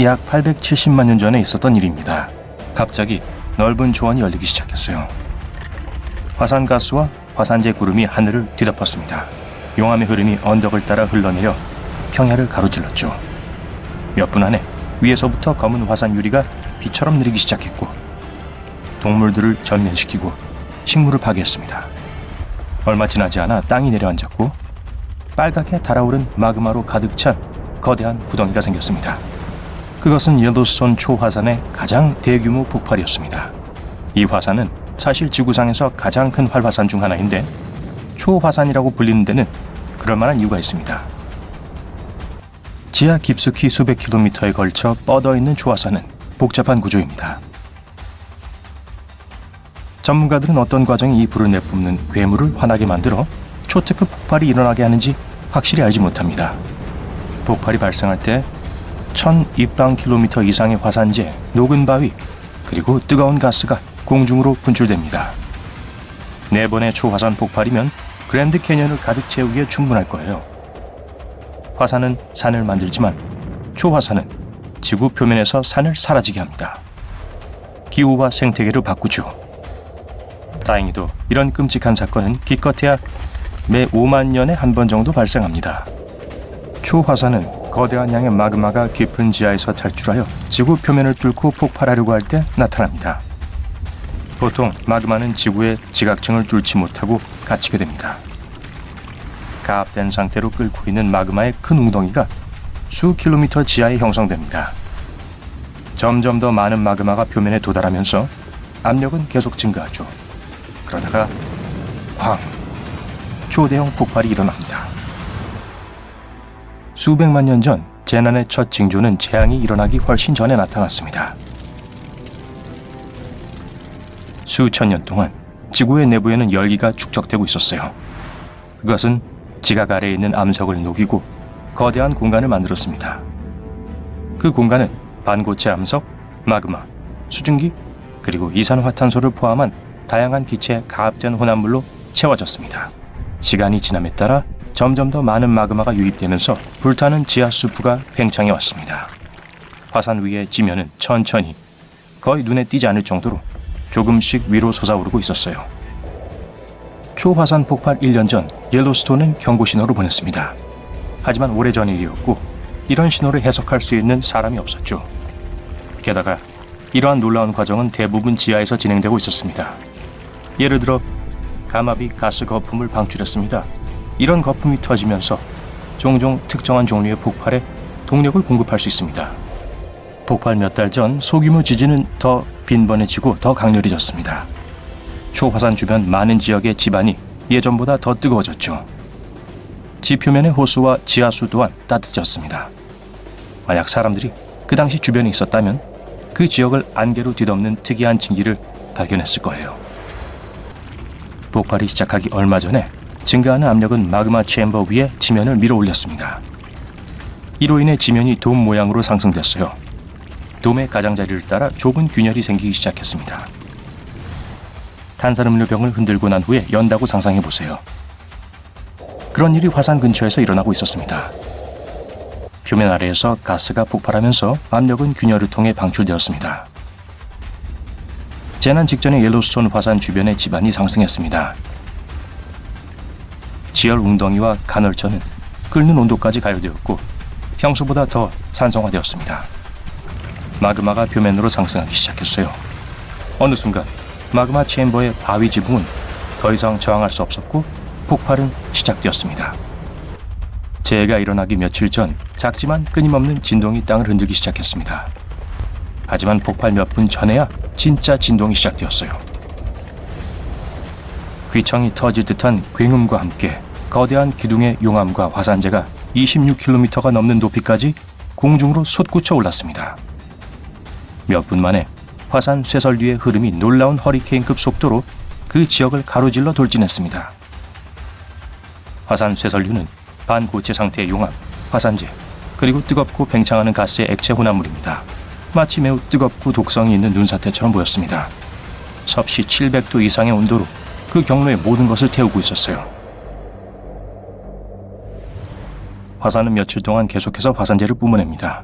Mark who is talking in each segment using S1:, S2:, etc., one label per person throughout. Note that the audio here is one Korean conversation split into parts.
S1: 약 870만 년 전에 있었던 일입니다. 갑자기 넓은 초원이 열리기 시작했어요. 화산가스와 화산재 구름이 하늘을 뒤덮었습니다. 용암의 흐름이 언덕을 따라 흘러내려 평야를 가로질렀죠. 몇 분 안에 위에서부터 검은 화산 유리가 비처럼 내리기 시작했고 동물들을 전멸시키고 식물을 파괴했습니다. 얼마 지나지 않아 땅이 내려앉았고 빨갛게 달아오른 마그마로 가득 찬 거대한 구덩이가 생겼습니다. 그것은 옐로스톤 초화산의 가장 대규모 폭발이었습니다. 이 화산은 사실 지구상에서 가장 큰 활화산 중 하나인데 초화산이라고 불리는 데는 그럴 만한 이유가 있습니다. 지하 깊숙이 수백 킬로미터에 걸쳐 뻗어있는 초화산은 복잡한 구조입니다. 전문가들은 어떤 과정이 이 불을 내뿜는 괴물을 환하게 만들어 초특급 폭발이 일어나게 하는지 확실히 알지 못합니다. 폭발이 발생할 때 1000입방킬로미터 이상의 화산재, 녹은 바위, 그리고 뜨거운 가스가 공중으로 분출됩니다. 4번의 초화산 폭발이면 그랜드 캐년을 가득 채우기에 충분할 거예요. 화산은 산을 만들지만 초화산은 지구 표면에서 산을 사라지게 합니다. 기후와 생태계를 바꾸죠. 다행히도 이런 끔찍한 사건은 기껏해야 매 5만 년에 한 번 정도 발생합니다. 초화산은 거대한 양의 마그마가 깊은 지하에서 탈출하여 지구 표면을 뚫고 폭발하려고 할 때 나타납니다. 보통 마그마는 지구의 지각층을 뚫지 못하고 갇히게 됩니다. 가압된 상태로 끓고 있는 마그마의 큰 웅덩이가 수 킬로미터 지하에 형성됩니다. 점점 더 많은 마그마가 표면에 도달하면서 압력은 계속 증가하죠. 그러다가 쾅! 초대형 폭발이 일어납니다. 수백만 년 전 재난의 첫 징조는 재앙이 일어나기 훨씬 전에 나타났습니다. 수천 년 동안 지구의 내부에는 열기가 축적되고 있었어요. 그것은 지각 아래에 있는 암석을 녹이고 거대한 공간을 만들었습니다. 그 공간은 반고체 암석, 마그마, 수증기, 그리고 이산화탄소를 포함한 다양한 기체의 가압된 혼합물로 채워졌습니다. 시간이 지남에 따라 점점 더 많은 마그마가 유입되면서 불타는 지하 수프가 팽창해 왔습니다. 화산 위의 지면은 천천히 거의 눈에 띄지 않을 정도로 조금씩 위로 솟아오르고 있었어요. 초화산 폭발 1년 전 옐로스톤은 경고 신호를 보냈습니다. 하지만 오래전 일이었고 이런 신호를 해석할 수 있는 사람이 없었죠. 게다가 이러한 놀라운 과정은 대부분 지하에서 진행되고 있었습니다. 예를 들어 감압이 가스 거품을 방출했습니다. 이런 거품이 터지면서 종종 특정한 종류의 폭발에 동력을 공급할 수 있습니다. 폭발 몇 달 전 소규모 지진은 더 빈번해지고 더 강렬해졌습니다. 초화산 주변 많은 지역의 지반이 예전보다 더 뜨거워졌죠. 지표면의 호수와 지하수 또한 따뜻해졌습니다. 만약 사람들이 그 당시 주변에 있었다면 그 지역을 안개로 뒤덮는 특이한 증기를 발견했을 거예요. 폭발이 시작하기 얼마 전에 증가하는 압력은 마그마 챔버 위에 지면을 밀어 올렸습니다. 이로 인해 지면이 돔 모양으로 상승됐어요. 돔의 가장자리를 따라 좁은 균열이 생기기 시작했습니다. 탄산음료병을 흔들고 난 후에 연다고 상상해보세요. 그런 일이 화산 근처에서 일어나고 있었습니다. 표면 아래에서 가스가 폭발하면서 압력은 균열을 통해 방출되었습니다. 재난 직전에 옐로스톤 화산 주변의 지반이 상승했습니다. 지열 웅덩이와 간헐천은 끓는 온도까지 가열되었고 평소보다 더 산성화되었습니다. 마그마가 표면으로 상승하기 시작했어요. 어느 순간 마그마 챔버의 바위 지붕은 더 이상 저항할 수 없었고 폭발은 시작되었습니다. 재해가 일어나기 며칠 전 작지만 끊임없는 진동이 땅을 흔들기 시작했습니다. 하지만 폭발 몇 분 전에야 진짜 진동이 시작되었어요. 귀청이 터질 듯한 굉음과 함께 거대한 기둥의 용암과 화산재가 26km가 넘는 높이까지 공중으로 솟구쳐 올랐습니다. 몇 분 만에 화산 쇠설류의 흐름이 놀라운 허리케인급 속도로 그 지역을 가로질러 돌진했습니다. 화산 쇠설류는 반고체 상태의 용암, 화산재, 그리고 뜨겁고 팽창하는 가스의 액체 혼합물입니다. 마치 매우 뜨겁고 독성이 있는 눈사태처럼 보였습니다. 섭씨 700도 이상의 온도로 그 경로의 모든 것을 태우고 있었어요. 화산은 며칠 동안 계속해서 화산재를 뿜어냅니다.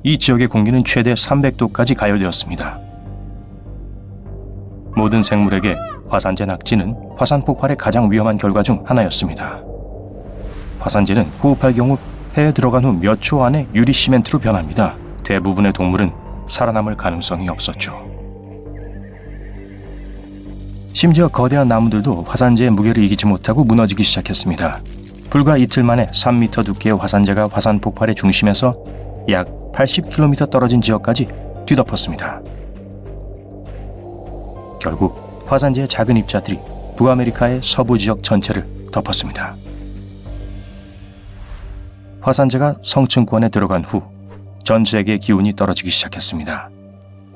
S1: 이 지역의 공기는 최대 300도까지 가열되었습니다. 모든 생물에게 화산재 낙지는 화산 폭발의 가장 위험한 결과 중 하나였습니다. 화산재는 호흡할 경우 폐에 들어간 후 몇 초 안에 유리 시멘트로 변합니다. 대부분의 동물은 살아남을 가능성이 없었죠. 심지어 거대한 나무들도 화산재의 무게를 이기지 못하고 무너지기 시작했습니다. 불과 이틀 만에 3m 두께의 화산재가 화산 폭발의 중심에서 약 80km 떨어진 지역까지 뒤덮었습니다. 결국 화산재의 작은 입자들이 북아메리카의 서부 지역 전체를 덮었습니다. 화산재가 성층권에 들어간 후 전 세계의 기온이 떨어지기 시작했습니다.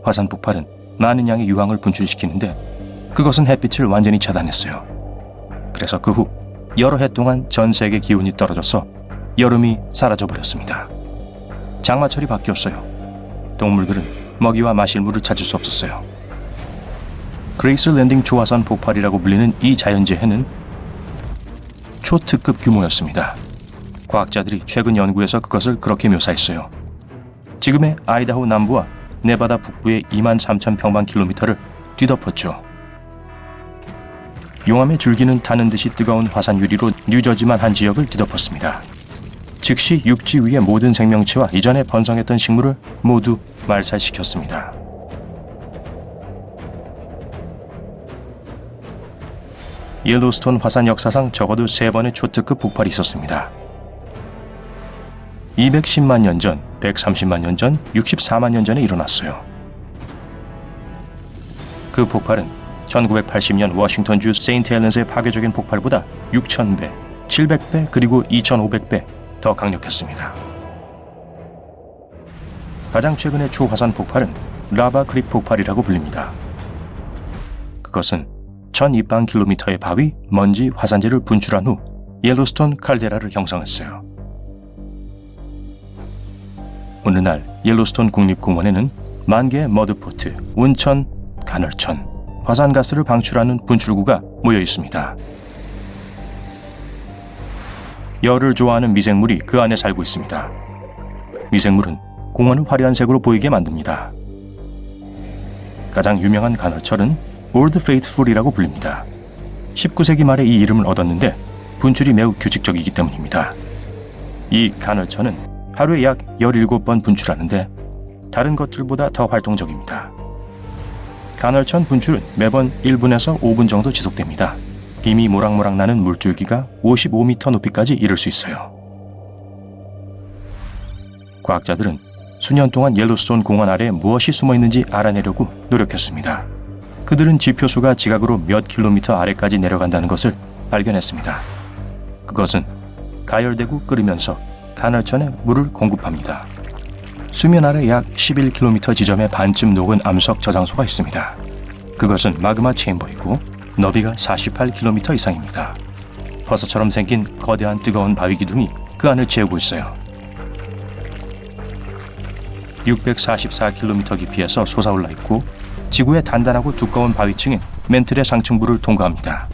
S1: 화산 폭발은 많은 양의 유황을 분출시키는데 그것은 햇빛을 완전히 차단했어요. 그래서 그 후 여러 해 동안 전 세계 기온이 떨어져서 여름이 사라져버렸습니다. 장마철이 바뀌었어요. 동물들은 먹이와 마실 물을 찾을 수 없었어요. 그레이스 랜딩 초화산 폭발이라고 불리는 이 자연재해는 초특급 규모였습니다. 과학자들이 최근 연구에서 그것을 그렇게 묘사했어요. 지금의 아이다호 남부와 네바다 북부의 23,000평방킬로미터를 뒤덮었죠. 용암의 줄기는 타는 듯이 뜨거운 화산 유리로 뉴저지만 한 지역을 뒤덮었습니다. 즉시 육지 위의 모든 생명체와 이전에 번성했던 식물을 모두 말살시켰습니다. 옐로스톤 화산 역사상 적어도 3번의 초특급 폭발이 있었습니다. 210만 년 전, 130만 년 전, 64만 년 전에 일어났어요. 그 폭발은 1980년 워싱턴주 세인트 헬렌스의 파괴적인 폭발보다 6,000배, 700배 그리고 2,500배 더 강력했습니다. 가장 최근의 초화산 폭발은 라바 크릭 폭발이라고 불립니다. 그것은 1,200킬로미터의 바위, 먼지, 화산재를 분출한 후 옐로스톤 칼데라를 형성했어요. 어느 날 옐로스톤 국립공원에는 만 개의 머드포트, 온천, 간헐천, 화산가스를 방출하는 분출구가 모여 있습니다. 열을 좋아하는 미생물이 그 안에 살고 있습니다. 미생물은 공원을 화려한 색으로 보이게 만듭니다. 가장 유명한 간헐철은 올드 페이트풀이라고 불립니다. 19세기 말에 이 이름을 얻었는데 분출이 매우 규칙적이기 때문입니다. 이 간헐천은 하루에 약 17번 분출하는데 다른 것들보다 더 활동적입니다. 간헐천 분출은 매번 1분에서 5분 정도 지속됩니다. 김이 모락모락 나는 물줄기가 55m 높이까지 이를 수 있어요. 과학자들은 수년 동안 옐로스톤 공원 아래에 무엇이 숨어 있는지 알아내려고 노력했습니다. 그들은 지표수가 지각으로 몇 킬로미터 아래까지 내려간다는 것을 발견했습니다. 그것은 가열되고 끓으면서 간헐천에 물을 공급합니다. 수면 아래 약 11km 지점에 반쯤 녹은 암석 저장소가 있습니다. 그것은 마그마 체인버이고 너비가 48km 이상입니다. 버섯처럼 생긴 거대한 뜨거운 바위 기둥이 그 안을 채우고 있어요. 644km 깊이에서 솟아올라 있고 지구의 단단하고 두꺼운 바위층인 멘틀의 상층부를 통과합니다.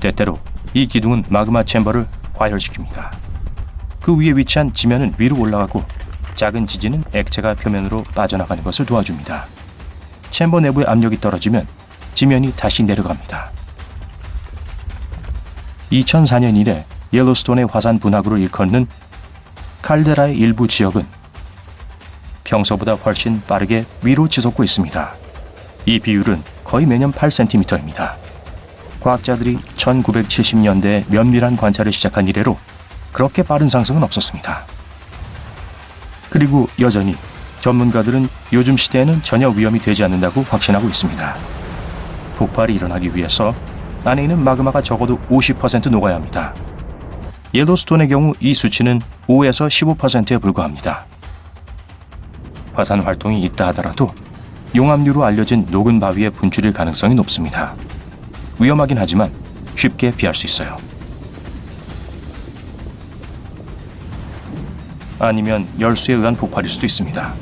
S1: 때때로 이 기둥은 마그마 챔버를 과열시킵니다. 그 위에 위치한 지면은 위로 올라가고 작은 지진은 액체가 표면으로 빠져나가는 것을 도와줍니다. 챔버 내부의 압력이 떨어지면 지면이 다시 내려갑니다. 2004년 이래 옐로스톤의 화산 분화구를 일컫는 칼데라의 일부 지역은 평소보다 훨씬 빠르게 위로 치솟고 있습니다. 이 비율은 거의 매년 8cm입니다. 과학자들이 1970년대에 면밀한 관찰을 시작한 이래로 그렇게 빠른 상승은 없었습니다. 그리고 여전히 전문가들은 요즘 시대에는 전혀 위험이 되지 않는다고 확신하고 있습니다. 폭발이 일어나기 위해서 안에 있는 마그마가 적어도 50% 녹아야 합니다. 옐로스톤의 경우 이 수치는 5에서 15%에 불과합니다. 화산 활동이 있다 하더라도 용암류로 알려진 녹은 바위의 분출일 가능성이 높습니다. 위험하긴 하지만 쉽게 피할 수 있어요. 아니면 열수에 의한 폭발일 수도 있습니다.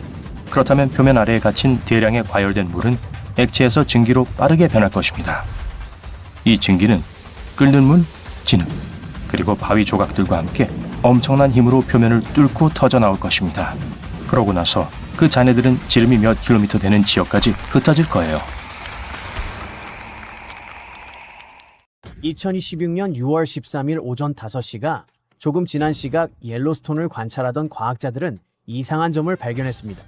S1: 그렇다면 표면 아래에 갇힌 대량의 과열된 물은 액체에서 증기로 빠르게 변할 것입니다. 이 증기는 끓는 물, 진흙, 그리고 바위 조각들과 함께 엄청난 힘으로 표면을 뚫고 터져 나올 것입니다. 그러고 나서 그 잔해들은 지름이 몇 킬로미터 되는 지역까지 흩어질 거예요.
S2: 2026년 6월 13일 오전 5시가 조금 지난 시각 옐로스톤을 관찰하던 과학자들은 이상한 점을 발견했습니다.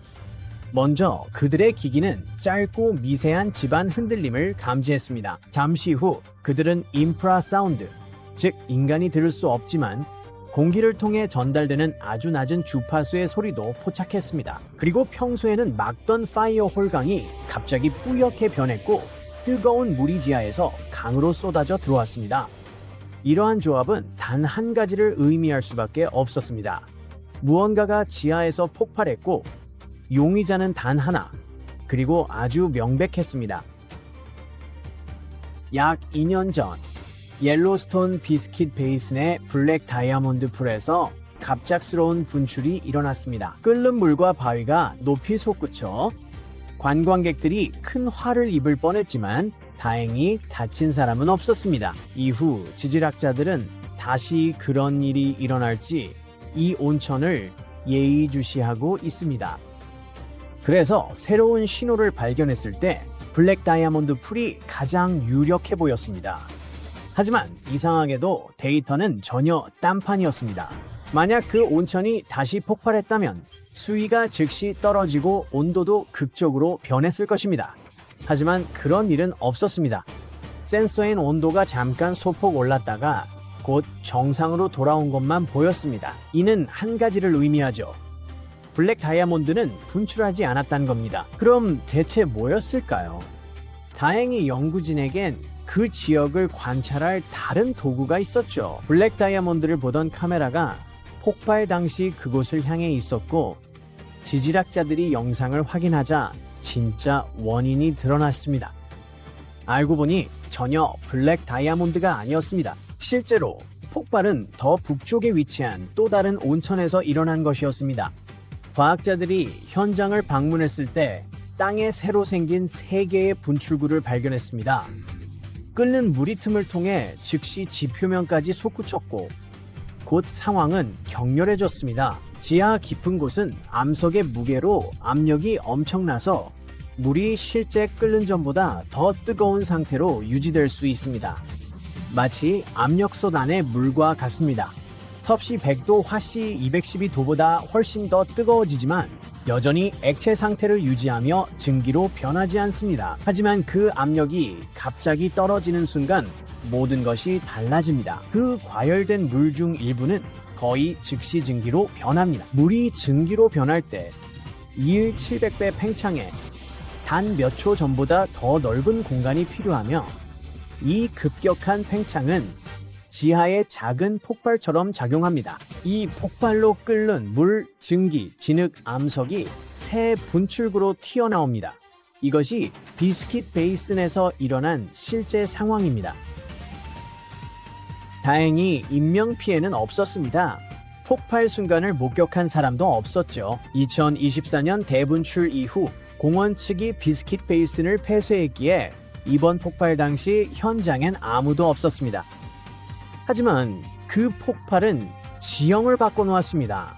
S2: 먼저 그들의 기기는 짧고 미세한 집안 흔들림을 감지했습니다. 잠시 후 그들은 인프라사운드, 즉 인간이 들을 수 없지만 공기를 통해 전달되는 아주 낮은 주파수의 소리도 포착했습니다. 그리고 평소에는 막던 파이어홀 강이 갑자기 뿌옇게 변했고 뜨거운 물이 지하에서 강으로 쏟아져 들어왔습니다. 이러한 조합은 단 한 가지를 의미할 수밖에 없었습니다. 무언가가 지하에서 폭발했고 용의자는 단 하나, 그리고 아주 명백했습니다. 약 2년 전 옐로스톤 비스킷 베이슨의 블랙 다이아몬드 풀에서 갑작스러운 분출이 일어났습니다. 끓는 물과 바위가 높이 솟구쳐 관광객들이 큰 화를 입을 뻔했지만 다행히 다친 사람은 없었습니다. 이후 지질학자들은 다시 그런 일이 일어날지 이 온천을 예의주시하고 있습니다. 그래서 새로운 신호를 발견했을 때 블랙 다이아몬드 풀이 가장 유력해 보였습니다. 하지만 이상하게도 데이터는 전혀 딴판이었습니다. 만약 그 온천이 다시 폭발했다면 수위가 즉시 떨어지고 온도도 극적으로 변했을 것입니다. 하지만 그런 일은 없었습니다. 센서엔 온도가 잠깐 소폭 올랐다가 곧 정상으로 돌아온 것만 보였습니다. 이는 한 가지를 의미하죠. 블랙 다이아몬드는 분출하지 않았다는 겁니다. 그럼 대체 뭐였을까요? 다행히 연구진에겐 그 지역을 관찰할 다른 도구가 있었죠. 블랙 다이아몬드를 보던 카메라가 폭발 당시 그곳을 향해 있었고 지질학자들이 영상을 확인하자 진짜 원인이 드러났습니다. 알고 보니 전혀 블랙 다이아몬드가 아니었습니다. 실제로 폭발은 더 북쪽에 위치한 또 다른 온천에서 일어난 것이었습니다. 과학자들이 현장을 방문했을 때 땅에 새로 생긴 3개의 분출구를 발견했습니다. 끓는 물이 틈을 통해 즉시 지표면까지 솟구쳤고 곧 상황은 격렬해졌습니다. 지하 깊은 곳은 암석의 무게로 압력이 엄청나서 물이 실제 끓는 전보다 더 뜨거운 상태로 유지될 수 있습니다. 마치 압력솥 안의 물과 같습니다. 섭씨 100도, 화씨 212도보다 훨씬 더 뜨거워지지만 여전히 액체 상태를 유지하며 증기로 변하지 않습니다. 하지만 그 압력이 갑자기 떨어지는 순간 모든 것이 달라집니다. 그 과열된 물 중 일부는 거의 즉시 증기로 변합니다. 물이 증기로 변할 때 2일 700배 팽창에 단 몇 초 전보다 더 넓은 공간이 필요하며 이 급격한 팽창은 지하의 작은 폭발처럼 작용합니다. 이 폭발로 끓는 물, 증기, 진흙, 암석이 새 분출구로 튀어나옵니다. 이것이 비스킷 베이슨에서 일어난 실제 상황입니다. 다행히 인명피해는 없었습니다. 폭발 순간을 목격한 사람도 없었죠. 2024년 대분출 이후 공원 측이 비스킷 베이슨을 폐쇄했기에 이번 폭발 당시 현장엔 아무도 없었습니다. 하지만 그 폭발은 지형을 바꿔놓았습니다.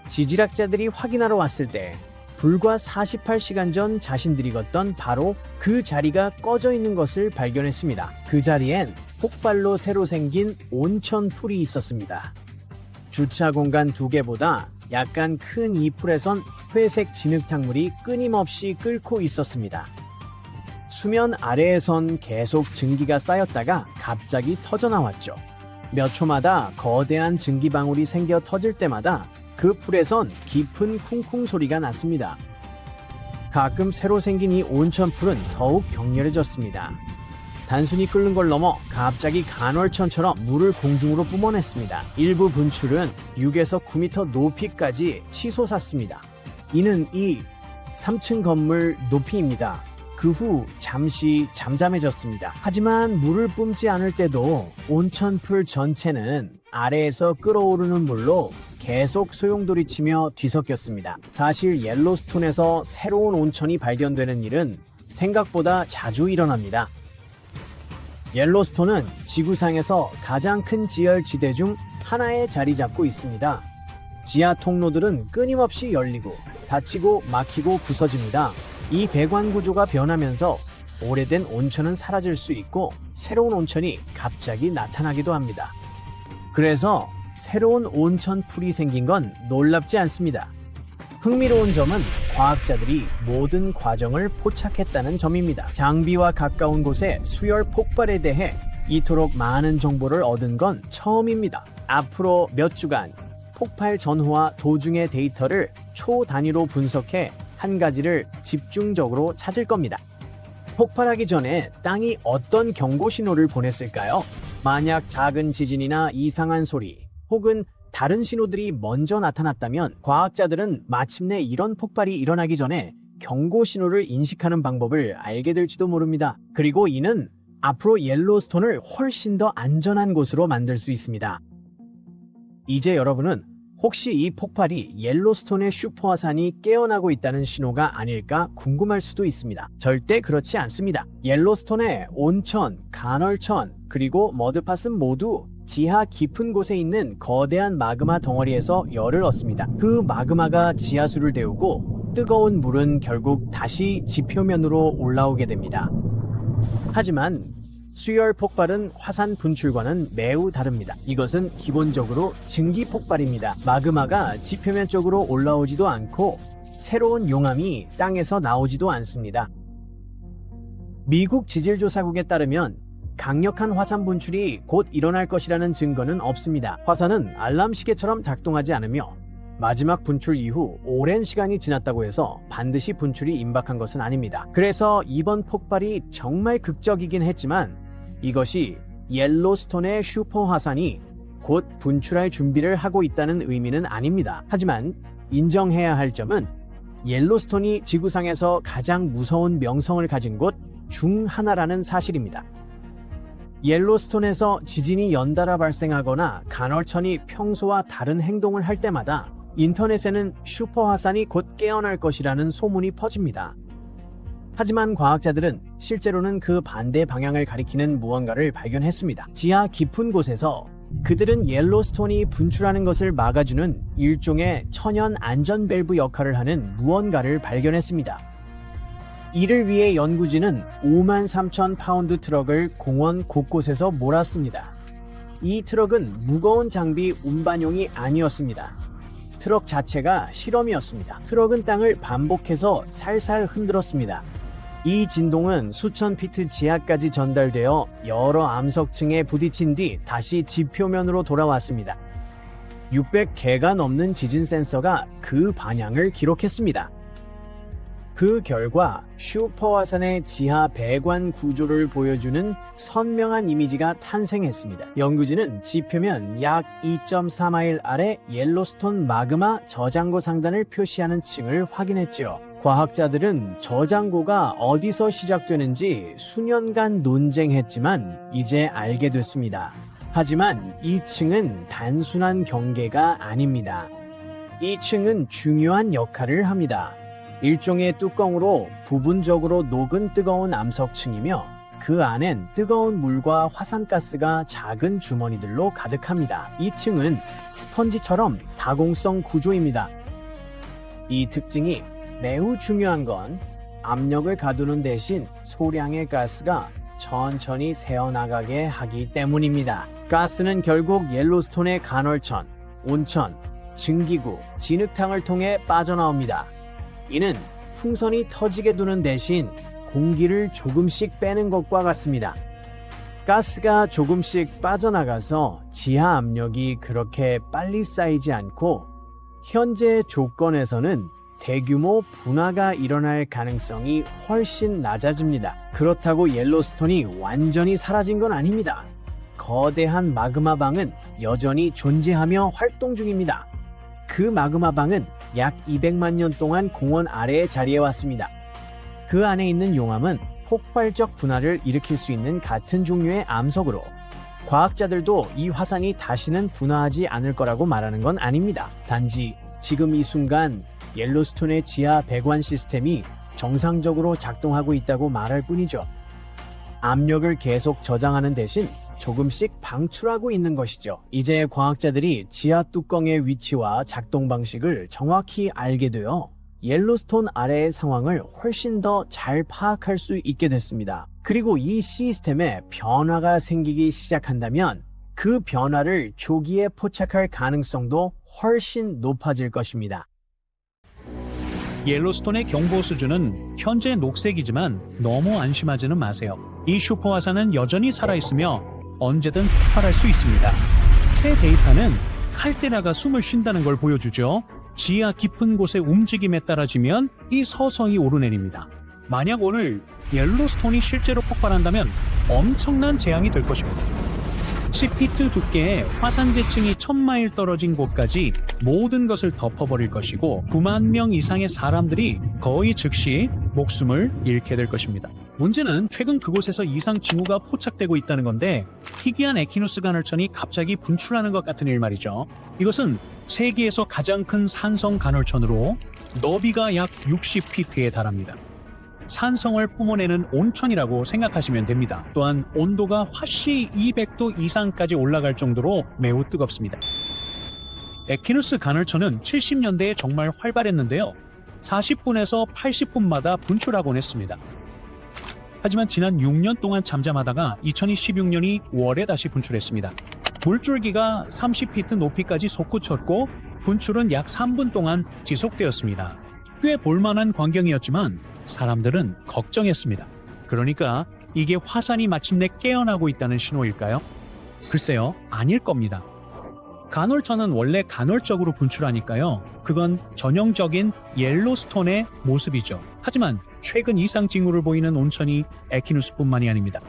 S2: 지질학자들이 확인하러 왔을 때 불과 48시간 전 자신들이 걷던 바로 그 자리가 꺼져 있는 것을 발견했습니다. 그 자리엔 폭발로 새로 생긴 온천풀이 있었습니다. 주차 공간 2개보다 약간 큰 이 풀에선 회색 진흙탕물이 끊임없이 끓고 있었습니다. 수면 아래에선 계속 증기가 쌓였다가 갑자기 터져나왔죠. 몇 초마다 거대한 증기방울이 생겨 터질 때마다 그 풀에선 깊은 쿵쿵 소리가 났습니다. 가끔 새로 생긴 이 온천풀은 더욱 격렬해졌습니다. 단순히 끓는 걸 넘어 갑자기 간헐천처럼 물을 공중으로 뿜어냈습니다. 일부 분출은 6에서 9m 높이까지 치솟았습니다. 이는 이 3층 건물 높이입니다. 그 후 잠시 잠잠해졌습니다. 하지만 물을 뿜지 않을 때도 온천풀 전체는 아래에서 끓어오르는 물로 계속 소용돌이치며 뒤섞였습니다. 사실 옐로스톤에서 새로운 온천이 발견되는 일은 생각보다 자주 일어납니다. 옐로스톤은 지구상에서 가장 큰 지열지대 중 하나에 자리 잡고 있습니다. 지하 통로들은 끊임없이 열리고 닫히고 막히고 부서집니다. 이 배관 구조가 변하면서 오래된 온천은 사라질 수 있고 새로운 온천이 갑자기 나타나기도 합니다. 그래서 새로운 온천 풀이 생긴 건 놀랍지 않습니다. 흥미로운 점은 과학자들이 모든 과정을 포착했다는 점입니다. 장비와 가까운 곳의 수열 폭발에 대해 이토록 많은 정보를 얻은 건 처음입니다. 앞으로 몇 주간 폭발 전후와 도중의 데이터를 초 단위로 분석해 한 가지를 집중적으로 찾을 겁니다. 폭발하기 전에 땅이 어떤 경고 신호를 보냈을까요? 만약 작은 지진이나 이상한 소리 혹은 다른 신호들이 먼저 나타났다면 과학자들은 마침내 이런 폭발이 일어나기 전에 경고 신호를 인식하는 방법을 알게 될지도 모릅니다. 그리고 이는 앞으로 옐로스톤을 훨씬 더 안전한 곳으로 만들 수 있습니다. 이제 여러분은 혹시 이 폭발이 옐로스톤의 슈퍼화산이 깨어나고 있다는 신호가 아닐까 궁금할 수도 있습니다. 절대 그렇지 않습니다. 옐로스톤의 온천, 간헐천, 그리고 머드팟은 모두 지하 깊은 곳에 있는 거대한 마그마 덩어리에서 열을 얻습니다. 그 마그마가 지하수를 데우고 뜨거운 물은 결국 다시 지표면으로 올라오게 됩니다. 하지만 수열 폭발은 화산 분출과는 매우 다릅니다. 이것은 기본적으로 증기 폭발입니다. 마그마가 지표면 쪽으로 올라오지도 않고 새로운 용암이 땅에서 나오지도 않습니다. 미국 지질조사국에 따르면 강력한 화산 분출이 곧 일어날 것이라는 증거는 없습니다. 화산은 알람 시계처럼 작동하지 않으며 마지막 분출 이후 오랜 시간이 지났다고 해서 반드시 분출이 임박한 것은 아닙니다. 그래서 이번 폭발이 정말 극적이긴 했지만 이것이 옐로스톤의 슈퍼 화산이 곧 분출할 준비를 하고 있다는 의미는 아닙니다. 하지만 인정해야 할 점은 옐로스톤이 지구상에서 가장 무서운 명성을 가진 곳 중 하나라는 사실입니다. 옐로스톤에서 지진이 연달아 발생하거나 간헐천이 평소와 다른 행동을 할 때마다 인터넷에는 슈퍼 화산이 곧 깨어날 것이라는 소문이 퍼집니다. 하지만 과학자들은 실제로는 그 반대 방향을 가리키는 무언가를 발견했습니다. 지하 깊은 곳에서 그들은 옐로스톤이 분출하는 것을 막아주는 일종의 천연 안전 밸브 역할을 하는 무언가를 발견했습니다. 이를 위해 연구진은 53,000파운드 트럭을 공원 곳곳에서 몰았습니다. 이 트럭은 무거운 장비 운반용이 아니었습니다. 트럭 자체가 실험이었습니다. 트럭은 땅을 반복해서 살살 흔들었습니다. 이 진동은 수천 피트 지하까지 전달되어 여러 암석층에 부딪힌 뒤 다시 지표면으로 돌아왔습니다. 600개가 넘는 지진 센서가 그 반향을 기록했습니다. 그 결과 슈퍼화산의 지하 배관 구조를 보여주는 선명한 이미지가 탄생했습니다. 연구진은 지표면 약 2.4마일 아래 옐로스톤 마그마 저장고 상단을 표시하는 층을 확인했죠. 과학자들은 저장고가 어디서 시작되는지 수년간 논쟁했지만 이제 알게 됐습니다. 하지만 이 층은 단순한 경계가 아닙니다. 이 층은 중요한 역할을 합니다. 일종의 뚜껑으로 부분적으로 녹은 뜨거운 암석층이며 그 안엔 뜨거운 물과 화산가스가 작은 주머니들로 가득합니다. 이 층은 스펀지처럼 다공성 구조입니다. 이 특징이 매우 중요한 건 압력을 가두는 대신 소량의 가스가 천천히 새어나가게 하기 때문입니다. 가스는 결국 옐로스톤의 간헐천, 온천, 증기구, 진흙탕을 통해 빠져나옵니다. 이는 풍선이 터지게 두는 대신 공기를 조금씩 빼는 것과 같습니다. 가스가 조금씩 빠져나가서 지하 압력이 그렇게 빨리 쌓이지 않고 현재 조건에서는 대규모 분화가 일어날 가능성이 훨씬 낮아집니다. 그렇다고 옐로스톤이 완전히 사라진 건 아닙니다. 거대한 마그마방은 여전히 존재하며 활동 중입니다. 그 마그마방은 약 200만 년 동안 공원 아래에 자리해 왔습니다. 그 안에 있는 용암은 폭발적 분화를 일으킬 수 있는 같은 종류의 암석으로 과학자들도 이 화산이 다시는 분화하지 않을 거라고 말하는 건 아닙니다. 단지 지금 이 순간 옐로스톤의 지하 배관 시스템이 정상적으로 작동하고 있다고 말할 뿐이죠. 압력을 계속 저장하는 대신 조금씩 방출하고 있는 것이죠. 이제 과학자들이 지하 뚜껑의 위치와 작동 방식을 정확히 알게 되어 옐로스톤 아래의 상황을 훨씬 더 잘 파악할 수 있게 됐습니다. 그리고 이 시스템에 변화가 생기기 시작한다면 그 변화를 조기에 포착할 가능성도 훨씬 높아질 것입니다.
S3: 옐로스톤의 경보 수준은 현재 녹색이지만 너무 안심하지는 마세요. 이 슈퍼화산은 여전히 살아있으며 언제든 폭발할 수 있습니다. 새 데이터는 칼데라가 숨을 쉰다는 걸 보여주죠. 지하 깊은 곳의 움직임에 따라지면 이 서서히 오르내립니다. 만약 오늘 옐로스톤이 실제로 폭발한다면 엄청난 재앙이 될 것입니다. 10피트 두께의 화산 지층이 1000마일 떨어진 곳까지 모든 것을 덮어버릴 것이고 9만 명 이상의 사람들이 거의 즉시 목숨을 잃게 될 것입니다. 문제는 최근 그곳에서 이상 징후가 포착되고 있다는 건데 희귀한 에키누스 간헐천이 갑자기 분출하는 것 같은 일 말이죠. 이것은 세계에서 가장 큰 산성 간헐천으로 너비가 약 60피트에 달합니다. 산성을 뿜어내는 온천이라고 생각하시면 됩니다. 또한 온도가 화씨 200도 이상까지 올라갈 정도로 매우 뜨겁습니다. 에키누스 간헐천은 70년대에 정말 활발했는데요. 40분에서 80분마다 분출하곤 했습니다. 하지만 지난 6년 동안 잠잠하다가 2016년이 5월에 다시 분출했습니다. 물줄기가 30피트 높이까지 솟구쳤고 분출은 약 3분 동안 지속되었습니다. 꽤 볼만한 광경이었지만 사람들은 걱정했습니다. 그러니까 이게 화산이 마침내 깨어나고 있다는 신호일까요? 글쎄요, 아닐 겁니다. 간헐천은 원래 간헐적으로 분출하니까요. 그건 전형적인 옐로스톤의 모습이죠. 하지만 최근 이상 징후를 보이는 온천이 에키누스뿐만이 아닙니다.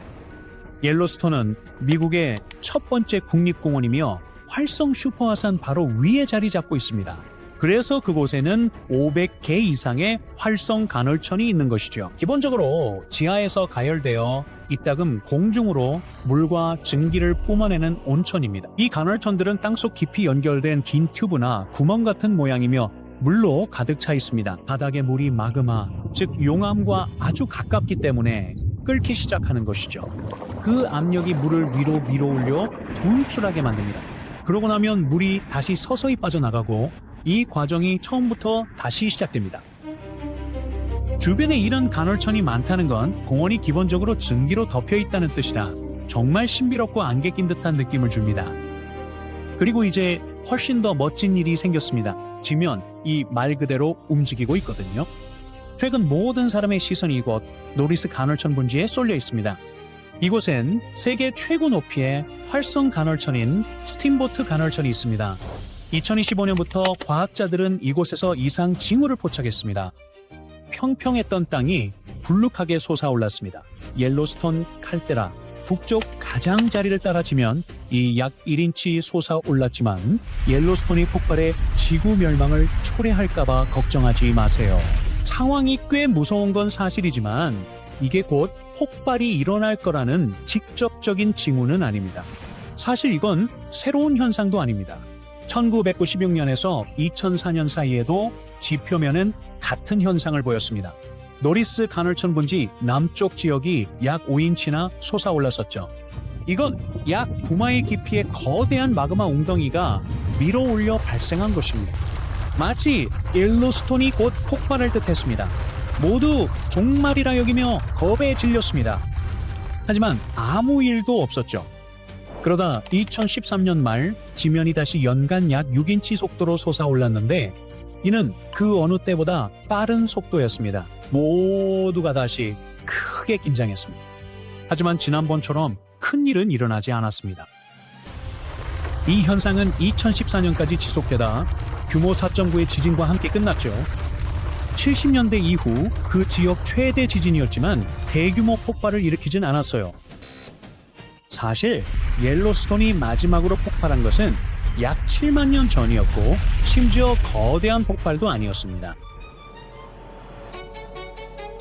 S3: 옐로스톤은 미국의 첫 번째 국립공원이며 활성 슈퍼화산 바로 위에 자리 잡고 있습니다. 그래서 그곳에는 500개 이상의 활성 간헐천이 있는 것이죠. 기본적으로 지하에서 가열되어 이따금 공중으로 물과 증기를 뿜어내는 온천입니다. 이 간헐천들은 땅속 깊이 연결된 긴 튜브나 구멍 같은 모양이며 물로 가득 차 있습니다. 바닥의 물이 마그마, 즉 용암과 아주 가깝기 때문에 끓기 시작하는 것이죠. 그 압력이 물을 위로 밀어올려 분출하게 만듭니다. 그러고 나면 물이 다시 서서히 빠져나가고 이 과정이 처음부터 다시 시작됩니다. 주변에 이런 간헐천이 많다는 건 공원이 기본적으로 증기로 덮여 있다는 뜻이라 정말 신비롭고 안개 낀 듯한 느낌을 줍니다. 그리고 이제 훨씬 더 멋진 일이 생겼습니다. 지면 이 말 그대로 움직이고 있거든요. 최근 모든 사람의 시선이 이곳 노리스 간헐천 분지에 쏠려 있습니다. 이곳엔 세계 최고 높이의 활성 간헐천인 스팀보트 간헐천이 있습니다. 2025년부터 과학자들은 이곳에서 이상 징후를 포착했습니다. 평평했던 땅이 불룩하게 솟아올랐습니다. 옐로스톤 칼데라 북쪽 가장자리를 따라지면 이 약 1인치 솟아올랐지만 옐로스톤이 폭발해 지구 멸망을 초래할까봐 걱정하지 마세요. 상황이 꽤 무서운 건 사실이지만 이게 곧 폭발이 일어날 거라는 직접적인 징후는 아닙니다. 사실 이건 새로운 현상도 아닙니다. 1996년에서 2004년 사이에도 지표면은 같은 현상을 보였습니다. 노리스 간헐천 분지 남쪽 지역이 약 5인치나 솟아올랐었죠. 이건 약 9마일 깊이의 거대한 마그마 웅덩이가 밀어올려 발생한 것입니다. 마치 옐로스톤이 곧 폭발할 듯 했습니다. 모두 종말이라 여기며 겁에 질렸습니다. 하지만 아무 일도 없었죠. 그러다 2013년 말 지면이 다시 연간 약 6인치 속도로 솟아올랐는데 이는 그 어느 때보다 빠른 속도였습니다. 모두가 다시 크게 긴장했습니다. 하지만 지난번처럼 큰 일은 일어나지 않았습니다. 이 현상은 2014년까지 지속되다 규모 4.9의 지진과 함께 끝났죠. 70년대 이후 그 지역 최대 지진이었지만 대규모 폭발을 일으키진 않았어요. 사실 옐로스톤이 마지막으로 폭발한 것은 약 7만 년 전이었고 심지어 거대한 폭발도 아니었습니다.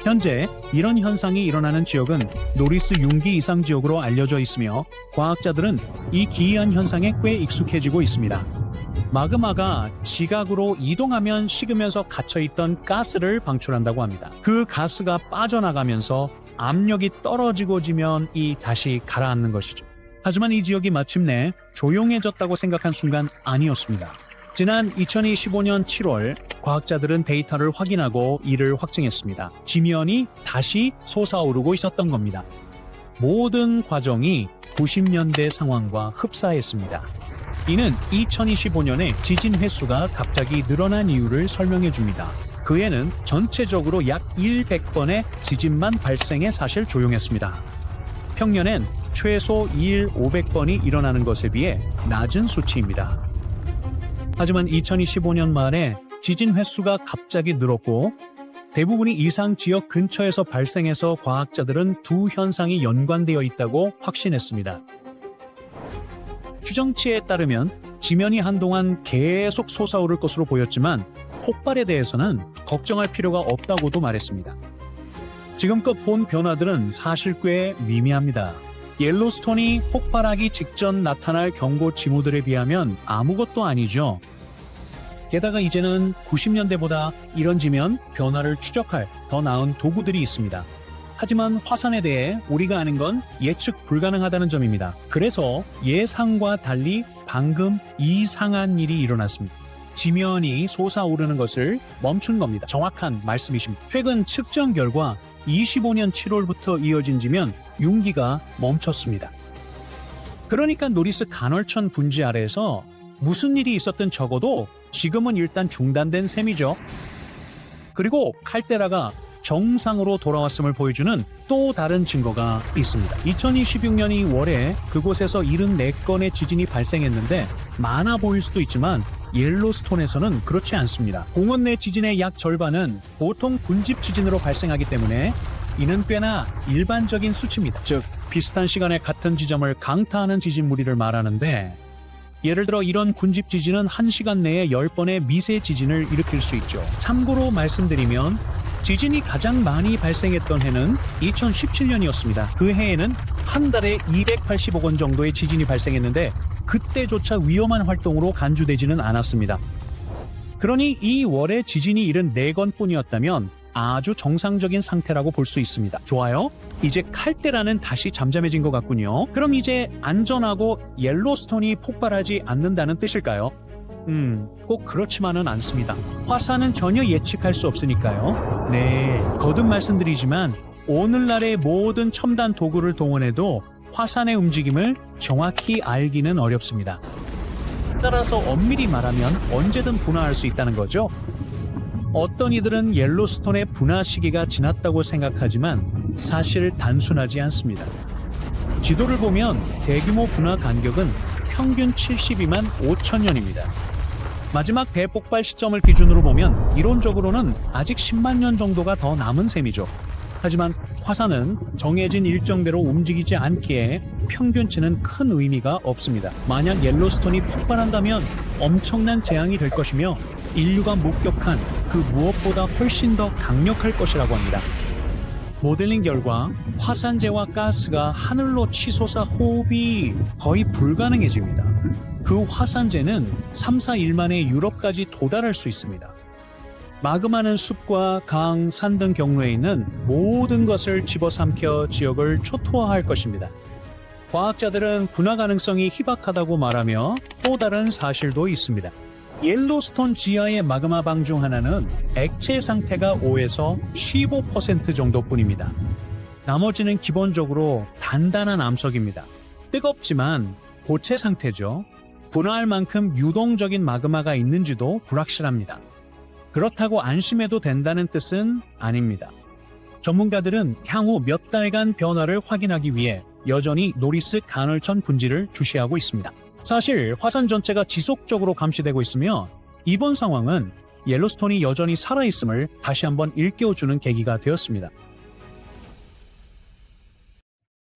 S3: 현재 이런 현상이 일어나는 지역은 노리스 융기 이상 지역으로 알려져 있으며 과학자들은 이 기이한 현상에 꽤 익숙해지고 있습니다. 마그마가 지각으로 이동하면 식으면서 갇혀있던 가스를 방출한다고 합니다. 그 가스가 빠져나가면서 압력이 떨어지고 지면 이 다시 가라앉는 것이죠. 하지만 이 지역이 마침내 조용해졌다고 생각한 순간 아니었습니다. 지난 2025년 7월 과학자들은 데이터를 확인하고 이를 확증했습니다. 지면이 다시 솟아오르고 있었던 겁니다. 모든 과정이 90년대 상황과 흡사했습니다. 이는 2025년에 지진 횟수가 갑자기 늘어난 이유를 설명해 줍니다. 그 해는 전체적으로 약 100번의 지진만 발생해 사실 조용했습니다. 평년엔 최소 2일 500번이 일어나는 것에 비해 낮은 수치입니다. 하지만 2025년 말에 지진 횟수가 갑자기 늘었고 대부분이 이상 지역 근처에서 발생해서 과학자들은 두 현상이 연관되어 있다고 확신했습니다. 추정치에 따르면 지면이 한동안 계속 솟아오를 것으로 보였지만 폭발에 대해서는 걱정할 필요가 없다고도 말했습니다. 지금껏 본 변화들은 사실 꽤 미미합니다. 옐로스톤이 폭발하기 직전 나타날 경고 징후들에 비하면 아무것도 아니죠. 게다가 이제는 90년대보다 이런 지면 변화를 추적할 더 나은 도구들이 있습니다. 하지만 화산에 대해 우리가 아는 건 예측 불가능하다는 점입니다. 그래서 예상과 달리 방금 이상한 일이 일어났습니다. 지면이 솟아오르는 것을 멈춘 겁니다. 정확한 말씀이십니다. 최근 측정 결과 25년 7월부터 이어진 지면 융기가 멈췄습니다. 그러니까 노리스 간헐천 분지 아래에서 무슨 일이 있었든 적어도 지금은 일단 중단된 셈이죠. 그리고 칼데라가 정상으로 돌아왔음을 보여주는 또 다른 증거가 있습니다. 2026년 2월에 그곳에서 74건의 지진이 발생했는데 많아 보일 수도 있지만 옐로스톤에서는 그렇지 않습니다. 공원 내 지진의 약 절반은 보통 분집 지진으로 발생하기 때문에 이는 꽤나 일반적인 수치입니다. 즉 비슷한 시간에 같은 지점을 강타하는 지진 무리를 말하는데 예를 들어 이런 군집 지진은 1시간 내에 10번의 미세 지진을 일으킬 수 있죠. 참고로 말씀드리면 지진이 가장 많이 발생했던 해는 2017년이었습니다. 그 해에는 한 달에 280억 원 정도의 지진이 발생했는데 그때조차 위험한 활동으로 간주되지는 않았습니다. 그러니 이 월에 지진이 74건 뿐이었다면 아주 정상적인 상태라고 볼 수 있습니다. 좋아요. 이제 칼데라는 다시 잠잠해진 것 같군요. 그럼 이제 안전하고 옐로스톤이 폭발하지 않는다는 뜻일까요? 꼭 그렇지만은 않습니다. 화산은 전혀 예측할 수 없으니까요. 네, 거듭 말씀드리지만 오늘날의 모든 첨단 도구를 동원해도 화산의 움직임을 정확히 알기는 어렵습니다. 따라서 엄밀히 말하면 언제든 분화할 수 있다는 거죠. 어떤 이들은 옐로스톤의 분화 시기가 지났다고 생각하지만 사실 단순하지 않습니다. 지도를 보면 대규모 분화 간격은 평균 72만 5천 년입니다. 마지막 대폭발 시점을 기준으로 보면 이론적으로는 아직 10만 년 정도가 더 남은 셈이죠. 하지만 화산은 정해진 일정대로 움직이지 않기에 평균치는 큰 의미가 없습니다. 만약 옐로스톤이 폭발한다면 엄청난 재앙이 될 것이며 인류가 목격한 그 무엇보다 훨씬 더 강력할 것이라고 합니다. 모델링 결과 화산재와 가스가 하늘로 치솟아 호흡이 거의 불가능해집니다. 그 화산재는 3, 4일 만에 유럽까지 도달할 수 있습니다. 마그마는 숲과 강, 산 등 경로에 있는 모든 것을 집어삼켜 지역을 초토화할 것입니다. 과학자들은 분화 가능성이 희박하다고 말하며 또 다른 사실도 있습니다. 옐로스톤 지하의 마그마 방 중 하나는 액체 상태가 5에서 15% 정도뿐입니다. 나머지는 기본적으로 단단한 암석입니다. 뜨겁지만 고체 상태죠. 분화할 만큼 유동적인 마그마가 있는지도 불확실합니다. 그렇다고 안심해도 된다는 뜻은 아닙니다. 전문가들은 향후 몇 달간 변화를 확인하기 위해 여전히 노리스 간헐천 분지를 주시하고 있습니다. 사실 화산 전체가 지속적으로 감시되고 있으며 이번 상황은 옐로스톤이 여전히 살아있음을 다시 한번 일깨워주는 계기가 되었습니다.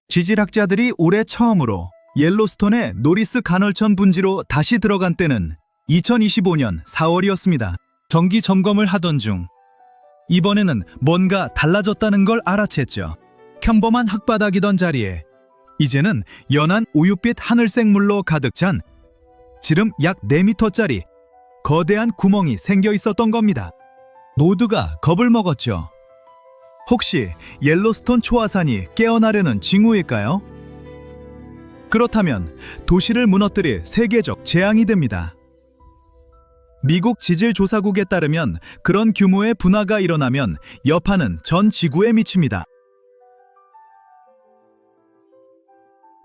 S4: 지질학자들이 올해 처음으로 옐로스톤의 노리스 간헐천 분지로 다시 들어간 때는 2025년 4월이었습니다. 정기 점검을 하던 중 이번에는 뭔가 달라졌다는 걸 알아챘죠. 평범한 흙바닥이던 자리에 이제는 연한 우윳빛 하늘색 물로 가득 찬 지름 약 4m짜리 거대한 구멍이 생겨 있었던 겁니다. 모두가 겁을 먹었죠. 혹시 옐로스톤 초화산이 깨어나려는 징후일까요? 그렇다면 도시를 무너뜨릴 세계적 재앙이 됩니다. 미국 지질조사국에 따르면 그런 규모의 분화가 일어나면 여파는 전 지구에 미칩니다.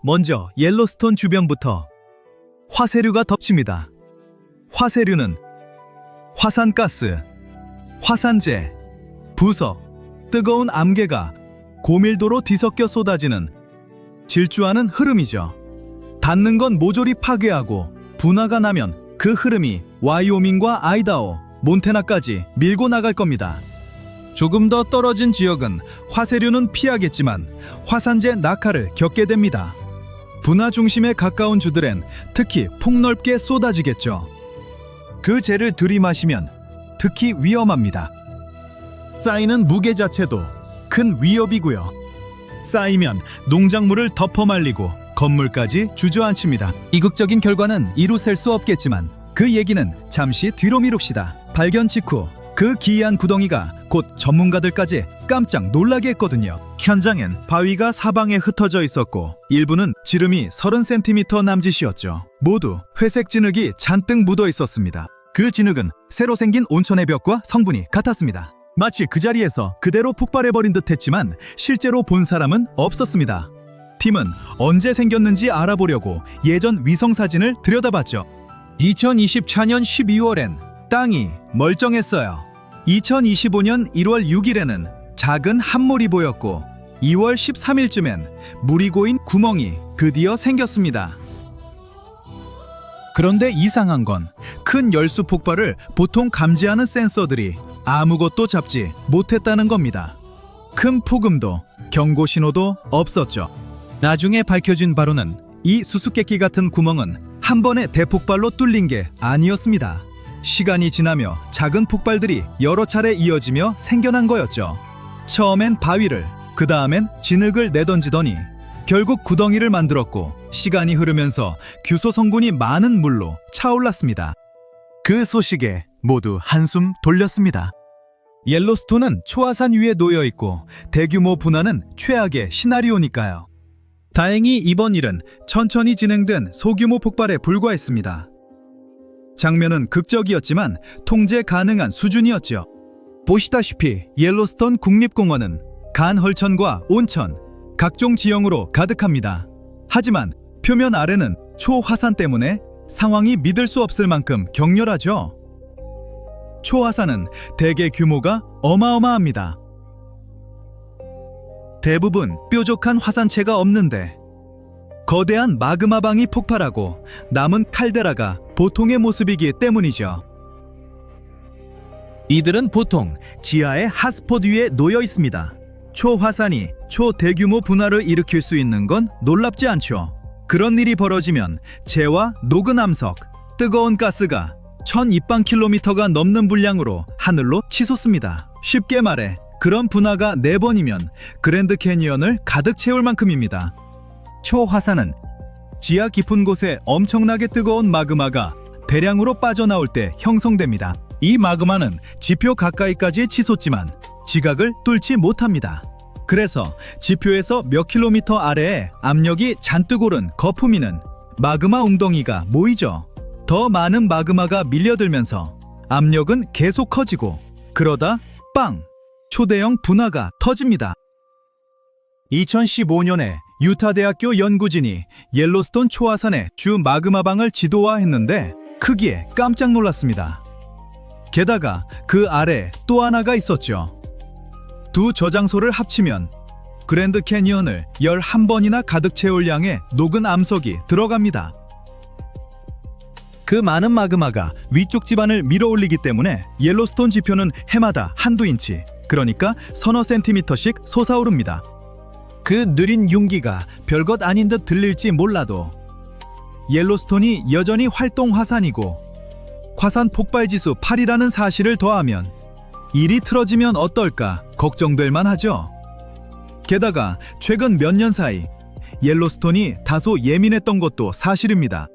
S4: 먼저 옐로스톤 주변부터 화쇄류가 덮칩니다. 화쇄류는 화산가스, 화산재, 부석, 뜨거운 암괴가 고밀도로 뒤섞여 쏟아지는 질주하는 흐름이죠. 닿는 건 모조리 파괴하고 분화가 나면 그 흐름이 와이오밍과 아이다호, 몬태나까지 밀고 나갈 겁니다. 조금 더 떨어진 지역은 화쇄류는 피하겠지만 화산재 낙하를 겪게 됩니다. 분화 중심에 가까운 주들엔 특히 폭넓게 쏟아지겠죠. 그 재를 들이마시면 특히 위험합니다. 쌓이는 무게 자체도 큰 위협이고요. 쌓이면 농작물을 덮어 말리고 건물까지 주저앉힙니다. 이국적인 결과는 이루셀 수 없겠지만 그 얘기는 잠시 뒤로 미룹시다. 발견 직후 그 기이한 구덩이가 곧 전문가들까지 깜짝 놀라게 했거든요. 현장엔 바위가 사방에 흩어져 있었고 일부는 지름이 30cm 남짓이었죠. 모두 회색 진흙이 잔뜩 묻어 있었습니다. 그 진흙은 새로 생긴 온천의 벽과 성분이 같았습니다. 마치 그 자리에서 그대로 폭발해버린 듯 했지만 실제로 본 사람은 없었습니다. 팀은 언제 생겼는지 알아보려고 예전 위성사진을 들여다봤죠. 2024년 12월엔 땅이 멀쩡했어요. 2025년 1월 6일에는 작은 함몰이 보였고 2월 13일쯤엔 물이 고인 구멍이 드디어 생겼습니다. 그런데 이상한 건 큰 열수 폭발을 보통 감지하는 센서들이 아무것도 잡지 못했다는 겁니다. 큰 폭음도 경고 신호도 없었죠. 나중에 밝혀진 바로는 이 수수께끼 같은 구멍은 한 번의 대폭발로 뚫린 게 아니었습니다. 시간이 지나며 작은 폭발들이 여러 차례 이어지며 생겨난 거였죠. 처음엔 바위를, 그 다음엔 진흙을 내던지더니 결국 구덩이를 만들었고 시간이 흐르면서 규소 성분이 많은 물로 차올랐습니다. 그 소식에 모두 한숨 돌렸습니다. 옐로스톤은 초화산 위에 놓여 있고 대규모 분화는 최악의 시나리오니까요. 다행히 이번 일은 천천히 진행된 소규모 폭발에 불과했습니다. 장면은 극적이었지만 통제 가능한 수준이었죠. 보시다시피 옐로스톤 국립공원은 간헐천과 온천, 각종 지형으로 가득합니다. 하지만 표면 아래는 초화산 때문에 상황이 믿을 수 없을 만큼 격렬하죠. 초화산은 대개 규모가 어마어마합니다. 대부분 뾰족한 화산체가 없는데 거대한 마그마방이 폭발하고 남은 칼데라가 보통의 모습이기 때문이죠. 이들은 보통 지하의 핫스폿 위에 놓여 있습니다. 초화산이 초대규모 분화를 일으킬 수 있는 건 놀랍지 않죠. 그런 일이 벌어지면 재와 녹은 암석, 뜨거운 가스가 1000입방킬로미터가 넘는 분량으로 하늘로 치솟습니다. 쉽게 말해 그런 분화가 4번이면 그랜드 캐니언을 가득 채울 만큼입니다. 초화산은 지하 깊은 곳에 엄청나게 뜨거운 마그마가 대량으로 빠져나올 때 형성됩니다. 이 마그마는 지표 가까이까지 치솟지만 지각을 뚫지 못합니다. 그래서 지표에서 몇 킬로미터 아래에 압력이 잔뜩 오른 거품이는 마그마 웅덩이가 모이죠. 더 많은 마그마가 밀려들면서 압력은 계속 커지고 그러다 빵! 초대형 분화가 터집니다. 2015년에 유타대학교 연구진이 옐로스톤 초화산의 주 마그마방을 지도화했는데 크기에 깜짝 놀랐습니다. 게다가 그 아래 또 하나가 있었죠. 두 저장소를 합치면 그랜드 캐니언을 11번이나 가득 채울 양의 녹은 암석이 들어갑니다. 그 많은 마그마가 위쪽 지반을 밀어올리기 때문에 옐로스톤 지표는 해마다 한두 인치, 그러니까 서너 센티미터씩 솟아오릅니다. 그 느린 융기가 별것 아닌 듯 들릴지 몰라도 옐로스톤이 여전히 활동 화산이고 화산 폭발 지수 8이라는 사실을 더하면 일이 틀어지면 어떨까 걱정될 만하죠. 게다가 최근 몇 년 사이 옐로스톤이 다소 예민했던 것도 사실입니다.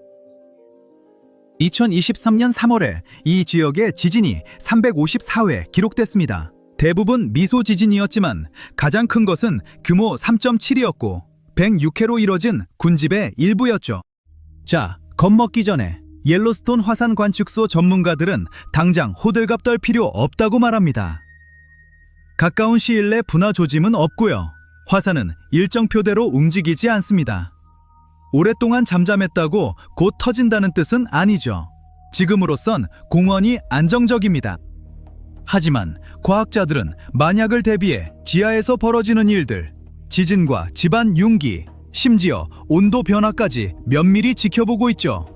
S4: 2023년 3월에 이 지역에 지진이 354회 기록됐습니다. 대부분 미소 지진이었지만 가장 큰 것은 규모 3.7이었고 106회로 이뤄진 군집의 일부였죠. 자, 겁먹기 전에 옐로스톤 화산 관측소 전문가들은 당장 호들갑 떨 필요 없다고 말합니다. 가까운 시일 내 분화 조짐은 없고요. 화산은 일정 표대로 움직이지 않습니다. 오랫동안 잠잠했다고 곧 터진다는 뜻은 아니죠. 지금으로선 공원이 안정적입니다. 하지만 과학자들은 만약을 대비해 지하에서 벌어지는 일들, 지진과 집안 융기, 심지어 온도 변화까지 면밀히 지켜보고 있죠.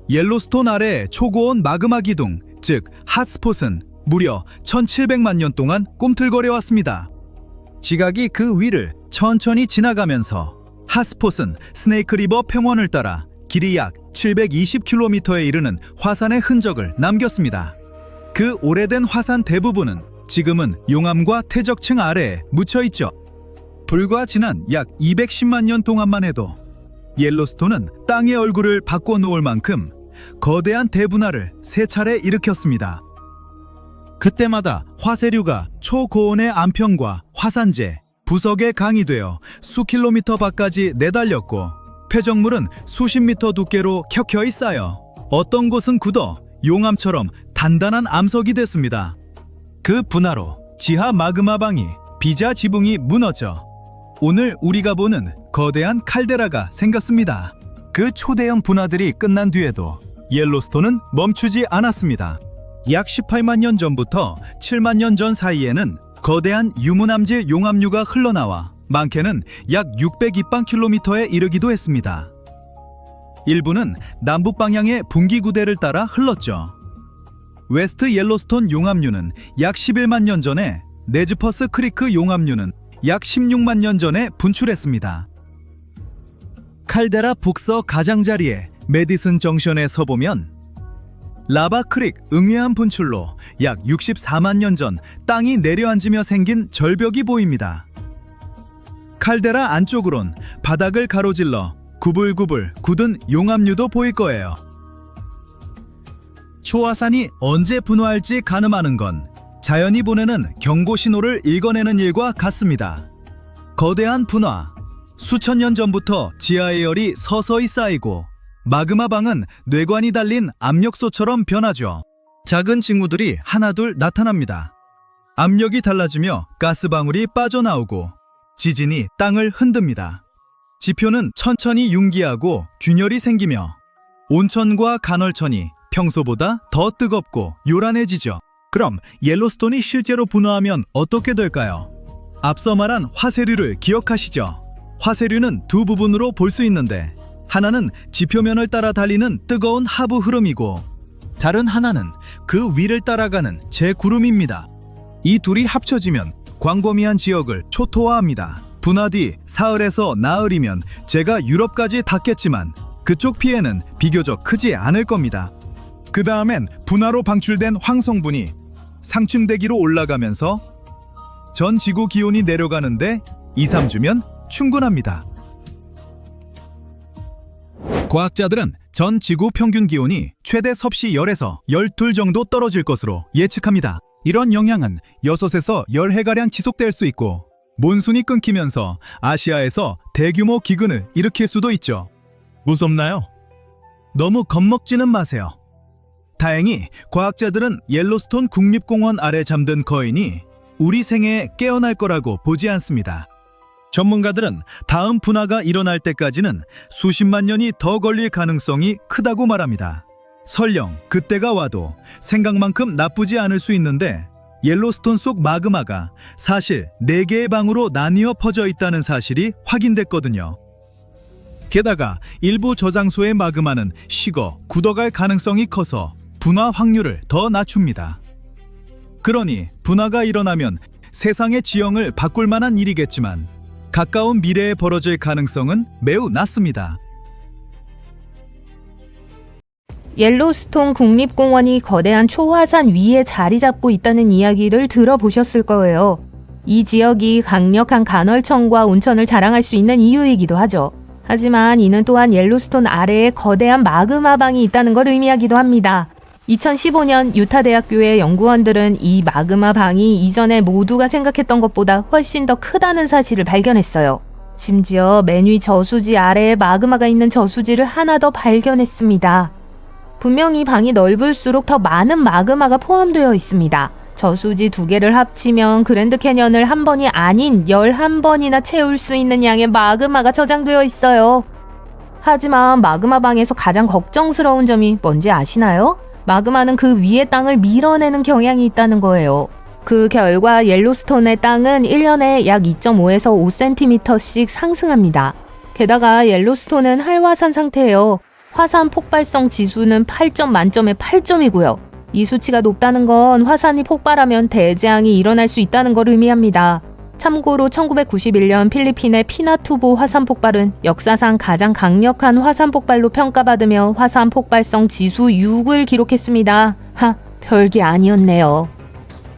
S4: 옐로스톤 아래 초고온 마그마 기둥, 즉 핫스폿은 무려 1700만 년 동안 꿈틀거려 왔습니다. 지각이 그 위를 천천히 지나가면서 핫스폿은 스네이크 리버 평원을 따라 길이 약 720km에 이르는 화산의 흔적을 남겼습니다. 그 오래된 화산 대부분은 지금은 용암과 퇴적층 아래에 묻혀 있죠. 불과 지난 약 210만 년 동안만 해도 옐로스톤은 땅의 얼굴을 바꿔놓을 만큼 거대한 대분화를 3차례 일으켰습니다. 그때마다 화쇄류가 초고온의 암평과 화산재, 부석에 강이되어 수킬로미터 밖까지 내달렸고 폐적물은 수십 미터 두께로 켜켜이 쌓여 어떤 곳은 굳어 용암처럼 단단한 암석이 됐습니다. 그 분화로 지하 마그마방이 비자 지붕이 무너져 오늘 우리가 보는 거대한 칼데라가 생겼습니다. 그 초대형 분화들이 끝난 뒤에도 옐로스톤은 멈추지 않았습니다. 약 18만 년 전부터 7만 년 전 사이에는 거대한 유무남질 용암류가 흘러나와 많게는 약 600입방킬로미터에 이르기도 했습니다. 일부는 남북 방향의 분기구대를 따라 흘렀죠. 웨스트 옐로스톤 용암류는 약 11만 년 전에, 네즈퍼스 크리크 용암류는 약 16만 년 전에 분출했습니다. 칼데라 북서 가장자리에 메디슨 정션에 서보면 라바 크릭 응외암 분출로 약 64만 년 전 땅이 내려앉으며 생긴 절벽이 보입니다. 칼데라 안쪽으론 바닥을 가로질러 구불구불 굳은 용암류도 보일 거예요. 초화산이 언제 분화할지 가늠하는 건 자연이 보내는 경고 신호를 읽어내는 일과 같습니다. 거대한 분화, 수천 년 전부터 지하의 열이 서서히 쌓이고 마그마방은 뇌관이 달린 압력소처럼 변하죠. 작은 징후들이 하나둘 나타납니다. 압력이 달라지며 가스방울이 빠져나오고 지진이 땅을 흔듭니다. 지표는 천천히 융기하고 균열이 생기며 온천과 간헐천이 평소보다 더 뜨겁고 요란해지죠. 그럼 옐로스톤이 실제로 분화하면 어떻게 될까요? 앞서 말한 화쇄류를 기억하시죠? 화쇄류는 두 부분으로 볼 수 있는데 하나는 지표면을 따라 달리는 뜨거운 하부 흐름이고 다른 하나는 그 위를 따라가는 재구름입니다. 이 둘이 합쳐지면 광범위한 지역을 초토화합니다. 분화 뒤 사흘에서 나흘이면 제가 유럽까지 닿겠지만 그쪽 피해는 비교적 크지 않을 겁니다. 그 다음엔 분화로 방출된 황성분이 상층대기로 올라가면서 전 지구 기온이 내려가는데 2-3주면 충분합니다. 과학자들은 전 지구 평균 기온이 최대 섭씨 10에서 12 정도 떨어질 것으로 예측합니다. 이런 영향은 6에서 10해가량 지속될 수 있고 몬순이 끊기면서 아시아에서 대규모 기근을 일으킬 수도 있죠. 무섭나요? 너무 겁먹지는 마세요. 다행히 과학자들은 옐로스톤 국립공원 아래 잠든 거인이 우리 생애에 깨어날 거라고 보지 않습니다. 전문가들은 다음 분화가 일어날 때까지는 수십만 년이 더 걸릴 가능성이 크다고 말합니다. 설령 그때가 와도 생각만큼 나쁘지 않을 수 있는데 옐로스톤 속 마그마가 사실 4개의 방으로 나뉘어 퍼져 있다는 사실이 확인됐거든요. 게다가 일부 저장소의 마그마는 식어 굳어갈 가능성이 커서 분화 확률을 더 낮춥니다. 그러니 분화가 일어나면 세상의 지형을 바꿀 만한 일이겠지만 가까운 미래에 벌어질 가능성은 매우 낮습니다.
S5: 옐로스톤 국립공원이 거대한 초화산 위에 자리 잡고 있다는 이야기를 들어보셨을 거예요. 이 지역이 강력한 간헐천과 온천을 자랑할 수 있는 이유이기도 하죠. 하지만 이는 또한 옐로스톤 아래에 거대한 마그마방이 있다는 걸 의미하기도 합니다. 2015년 유타대학교의 연구원들은 이 마그마방이 이전에 모두가 생각했던 것보다 훨씬 더 크다는 사실을 발견했어요. 심지어 맨 위 저수지 아래에 마그마가 있는 저수지를 하나 더 발견했습니다. 분명히 방이 넓을수록 더 많은 마그마가 포함되어 있습니다. 저수지 2개를 합치면 그랜드 캐년을 한 번이 아닌 11번이나 채울 수 있는 양의 마그마가 저장되어 있어요. 하지만 마그마 방에서 가장 걱정스러운 점이 뭔지 아시나요? 마그마는 그 위의 땅을 밀어내는 경향이 있다는 거예요. 그 결과 옐로스톤의 땅은 1년에 약 2.5에서 5cm씩 상승합니다. 게다가 옐로스톤은 활화산 상태예요. 화산 폭발성 지수는 8점 만점에 8점이고요. 이 수치가 높다는 건 화산이 폭발하면 대재앙이 일어날 수 있다는 걸 의미합니다. 참고로 1991년 필리핀의 피나투보 화산 폭발은 역사상 가장 강력한 화산 폭발로 평가받으며 화산 폭발성 지수 6을 기록했습니다. 별게 아니었네요.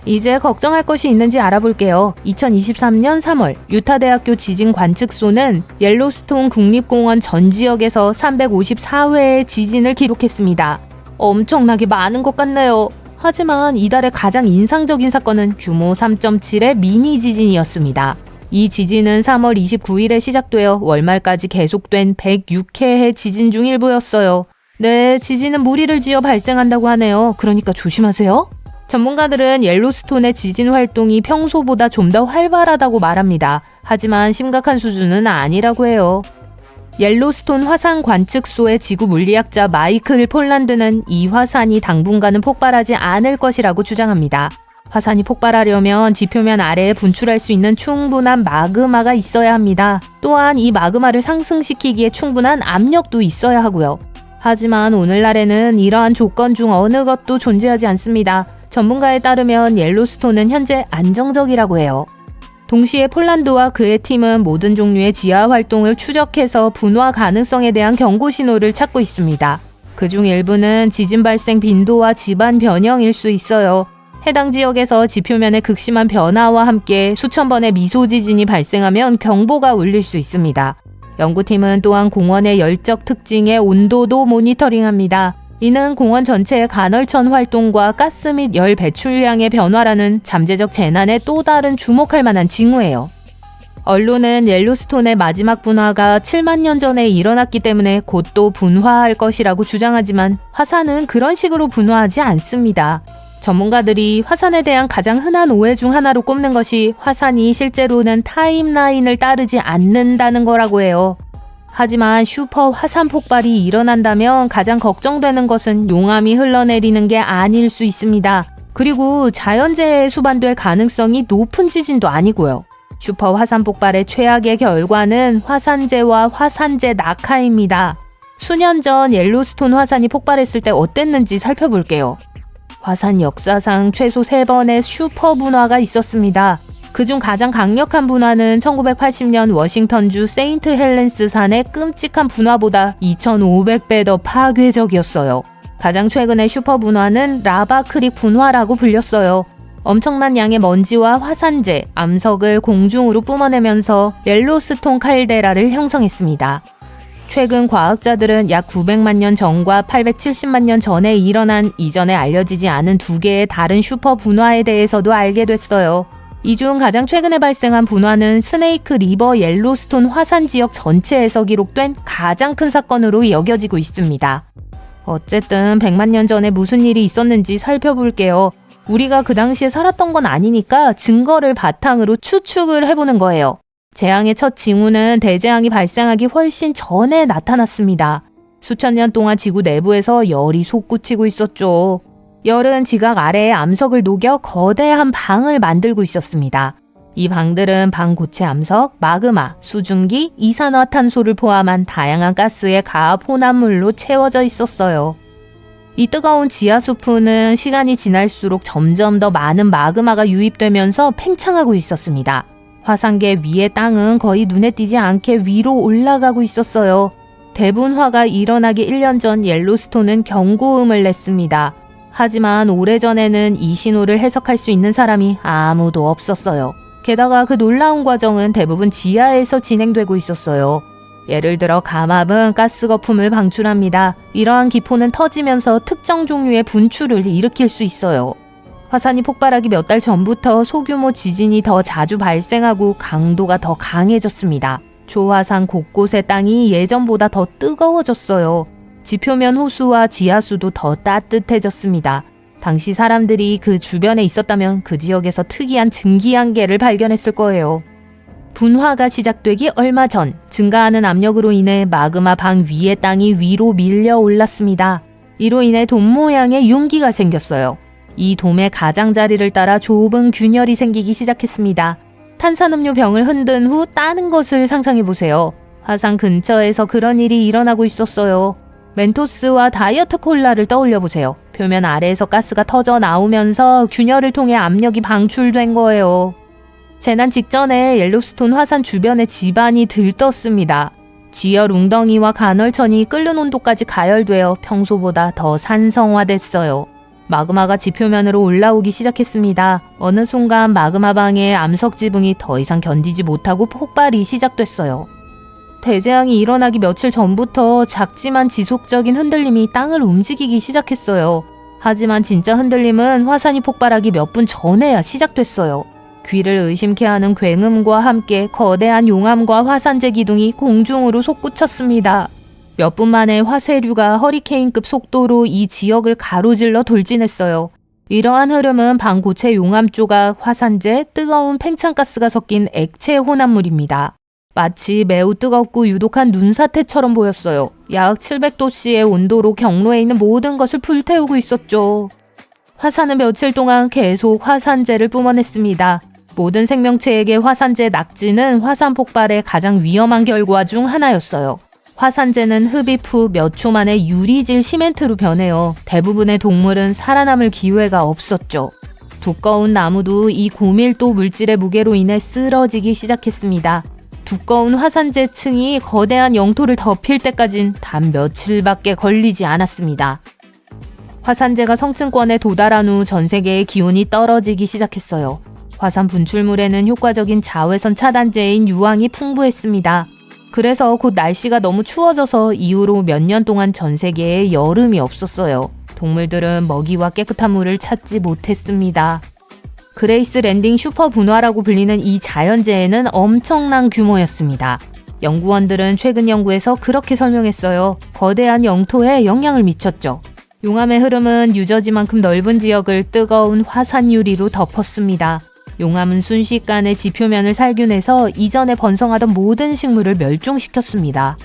S5: 이제 걱정할 것이 있는지 알아볼게요. 2023년 3월 유타대학교 지진 관측소는 옐로스톤 국립공원 전 지역에서 354회의 지진을 기록했습니다. 엄청나게 많은 것 같네요. 하지만 이달의 가장 인상적인 사건은 규모 3.7의 미니 지진이었습니다. 이 지진은 3월 29일에 시작되어 월말까지 계속된 106회의 지진 중 일부였어요. 네, 지진은 무리를 지어 발생한다고 하네요. 그러니까 조심하세요. 전문가들은 옐로스톤의 지진 활동이 평소보다 좀 더 활발하다고 말합니다. 하지만 심각한 수준은 아니라고 해요. 옐로스톤 화산 관측소의 지구 물리학자 마이클 폴란드는 이 화산이 당분간은 폭발하지 않을 것이라고 주장합니다. 화산이 폭발하려면 지표면 아래에 분출할 수 있는 충분한 마그마가 있어야 합니다. 또한 이 마그마를 상승시키기에 충분한 압력도 있어야 하고요. 하지만 오늘날에는 이러한 조건 중 어느 것도 존재하지 않습니다. 전문가에 따르면 옐로스톤은 현재 안정적이라고 해요. 동시에 폴란드와 그의 팀은 모든 종류의 지하 활동을 추적해서 분화 가능성에 대한 경고 신호를 찾고 있습니다. 그중 일부는 지진 발생 빈도와 지반 변형일 수 있어요. 해당 지역에서 지표면의 극심한 변화와 함께 수천 번의 미소 지진이 발생하면 경보가 울릴 수 있습니다. 연구팀은 또한 공원의 열적 특징의 온도도 모니터링합니다. 이는 공원 전체의 간헐천 활동과 가스 및 열 배출량의 변화라는 잠재적 재난에 또 다른 주목할 만한 징후예요. 언론은 옐로스톤의 마지막 분화가 7만 년 전에 일어났기 때문에 곧 또 분화할 것이라고 주장하지만 화산은 그런 식으로 분화하지 않습니다. 전문가들이 화산에 대한 가장 흔한 오해 중 하나로 꼽는 것이 화산이 실제로는 타임라인을 따르지 않는다는 거라고 해요. 하지만 슈퍼 화산 폭발이 일어난다면 가장 걱정되는 것은 용암이 흘러내리는 게 아닐 수 있습니다. 그리고 자연재해에 수반될 가능성이 높은 지진도 아니고요. 슈퍼 화산 폭발의 최악의 결과는 화산재와 화산재 낙하입니다. 수년 전 옐로스톤 화산이 폭발했을 때 어땠는지 살펴볼게요. 화산 역사상 최소 3번의 슈퍼 분화가 있었습니다. 그중 가장 강력한 분화는 1980년 워싱턴주 세인트 헬렌스 산의 끔찍한 분화보다 2,500배 더 파괴적이었어요. 가장 최근의 슈퍼 분화는 라바 크릭 분화라고 불렸어요. 엄청난 양의 먼지와 화산재, 암석을 공중으로 뿜어내면서 옐로스톤 칼데라를 형성했습니다. 최근 과학자들은 약 900만 년 전과 870만 년 전에 일어난 이전에 알려지지 않은 2개의 다른 슈퍼 분화에 대해서도 알게 됐어요. 이 중 가장 최근에 발생한 분화는 스네이크 리버 옐로스톤 화산 지역 전체에서 기록된 가장 큰 사건으로 여겨지고 있습니다. 어쨌든 100만 년 전에 무슨 일이 있었는지 살펴볼게요. 우리가 그 당시에 살았던 건 아니니까 증거를 바탕으로 추측을 해보는 거예요. 재앙의 첫 징후는 대재앙이 발생하기 훨씬 전에 나타났습니다. 수천 년 동안 지구 내부에서 열이 솟구치고 있었죠. 열은 지각 아래에 암석을 녹여 거대한 방을 만들고 있었습니다. 이 방들은 방 고체 암석, 마그마, 수증기, 이산화탄소를 포함한 다양한 가스의 가압 혼합물로 채워져 있었어요. 이 뜨거운 지하수프는 시간이 지날수록 점점 더 많은 마그마가 유입되면서 팽창하고 있었습니다. 화산계 위의 땅은 거의 눈에 띄지 않게 위로 올라가고 있었어요. 대분화가 일어나기 1년 전 옐로스톤은 경고음을 냈습니다. 하지만 오래전에는 이 신호를 해석할 수 있는 사람이 아무도 없었어요. 게다가 그 놀라운 과정은 대부분 지하에서 진행되고 있었어요. 예를 들어 감압은 가스 거품을 방출합니다. 이러한 기포는 터지면서 특정 종류의 분출을 일으킬 수 있어요. 화산이 폭발하기 몇 달 전부터 소규모 지진이 더 자주 발생하고 강도가 더 강해졌습니다. 초화산 곳곳의 땅이 예전보다 더 뜨거워졌어요. 지표면 호수와 지하수도 더 따뜻해졌습니다. 당시 사람들이 그 주변에 있었다면 그 지역에서 특이한 증기안개를 발견했을 거예요. 분화가 시작되기 얼마 전 증가하는 압력으로 인해 마그마 방 위의 땅이 위로 밀려 올랐습니다. 이로 인해 돔 모양의 융기가 생겼어요. 이 돔의 가장자리를 따라 좁은 균열이 생기기 시작했습니다. 탄산음료 병을 흔든 후 따는 것을 상상해보세요. 화산 근처에서 그런 일이 일어나고 있었어요. 멘토스와 다이어트 콜라를 떠올려보세요. 표면 아래에서 가스가 터져 나오면서 균열을 통해 압력이 방출된 거예요. 재난 직전에 옐로스톤 화산 주변의 지반이 들떴습니다. 지열 웅덩이와 간헐천이 끓는 온도까지 가열되어 평소보다 더 산성화됐어요. 마그마가 지표면으로 올라오기 시작했습니다. 어느 순간 마그마방의 암석 지붕이 더 이상 견디지 못하고 폭발이 시작됐어요. 대재앙이 일어나기 며칠 전부터 작지만 지속적인 흔들림이 땅을 움직이기 시작했어요. 하지만 진짜 흔들림은 화산이 폭발하기 몇 분 전에야 시작됐어요. 귀를 의심케 하는 굉음과 함께 거대한 용암과 화산재 기둥이 공중으로 솟구쳤습니다. 몇 분 만에 화쇄류가 허리케인급 속도로 이 지역을 가로질러 돌진했어요. 이러한 흐름은 방 고체 용암 조각, 화산재, 뜨거운 팽창가스가 섞인 액체 혼합물입니다. 마치 매우 뜨겁고 유독한 눈사태처럼 보였어요. 약 700도씨의 온도로 경로에 있는 모든 것을 불태우고 있었죠. 화산은 며칠 동안 계속 화산재를 뿜어냈습니다. 모든 생명체에게 화산재 낙지는 화산 폭발의 가장 위험한 결과 중 하나였어요. 화산재는 흡입 후 몇 초 만에 유리질 시멘트로 변해요. 대부분의 동물은 살아남을 기회가 없었죠. 두꺼운 나무도 이 고밀도 물질의 무게로 인해 쓰러지기 시작했습니다. 두꺼운 화산재 층이 거대한 영토를 덮일 때까진 단 며칠밖에 걸리지 않았습니다. 화산재가 성층권에 도달한 후 전 세계의 기온이 떨어지기 시작했어요. 화산 분출물에는 효과적인 자외선 차단제인 유황이 풍부했습니다. 그래서 곧 날씨가 너무 추워져서 이후로 몇 년 동안 전 세계에 여름이 없었어요. 동물들은 먹이와 깨끗한 물을 찾지 못했습니다. 그레이스 랜딩 슈퍼 분화라고 불리는 이 자연재해는 엄청난 규모였습니다. 연구원들은 최근 연구에서 그렇게 설명했어요. 거대한 영토에 영향을 미쳤죠. 용암의 흐름은 뉴저지만큼 넓은 지역을 뜨거운 화산 유리로 덮었습니다. 용암은 순식간에 지표면을 살균해서 이전에 번성하던 모든 식물을 멸종시켰습니다.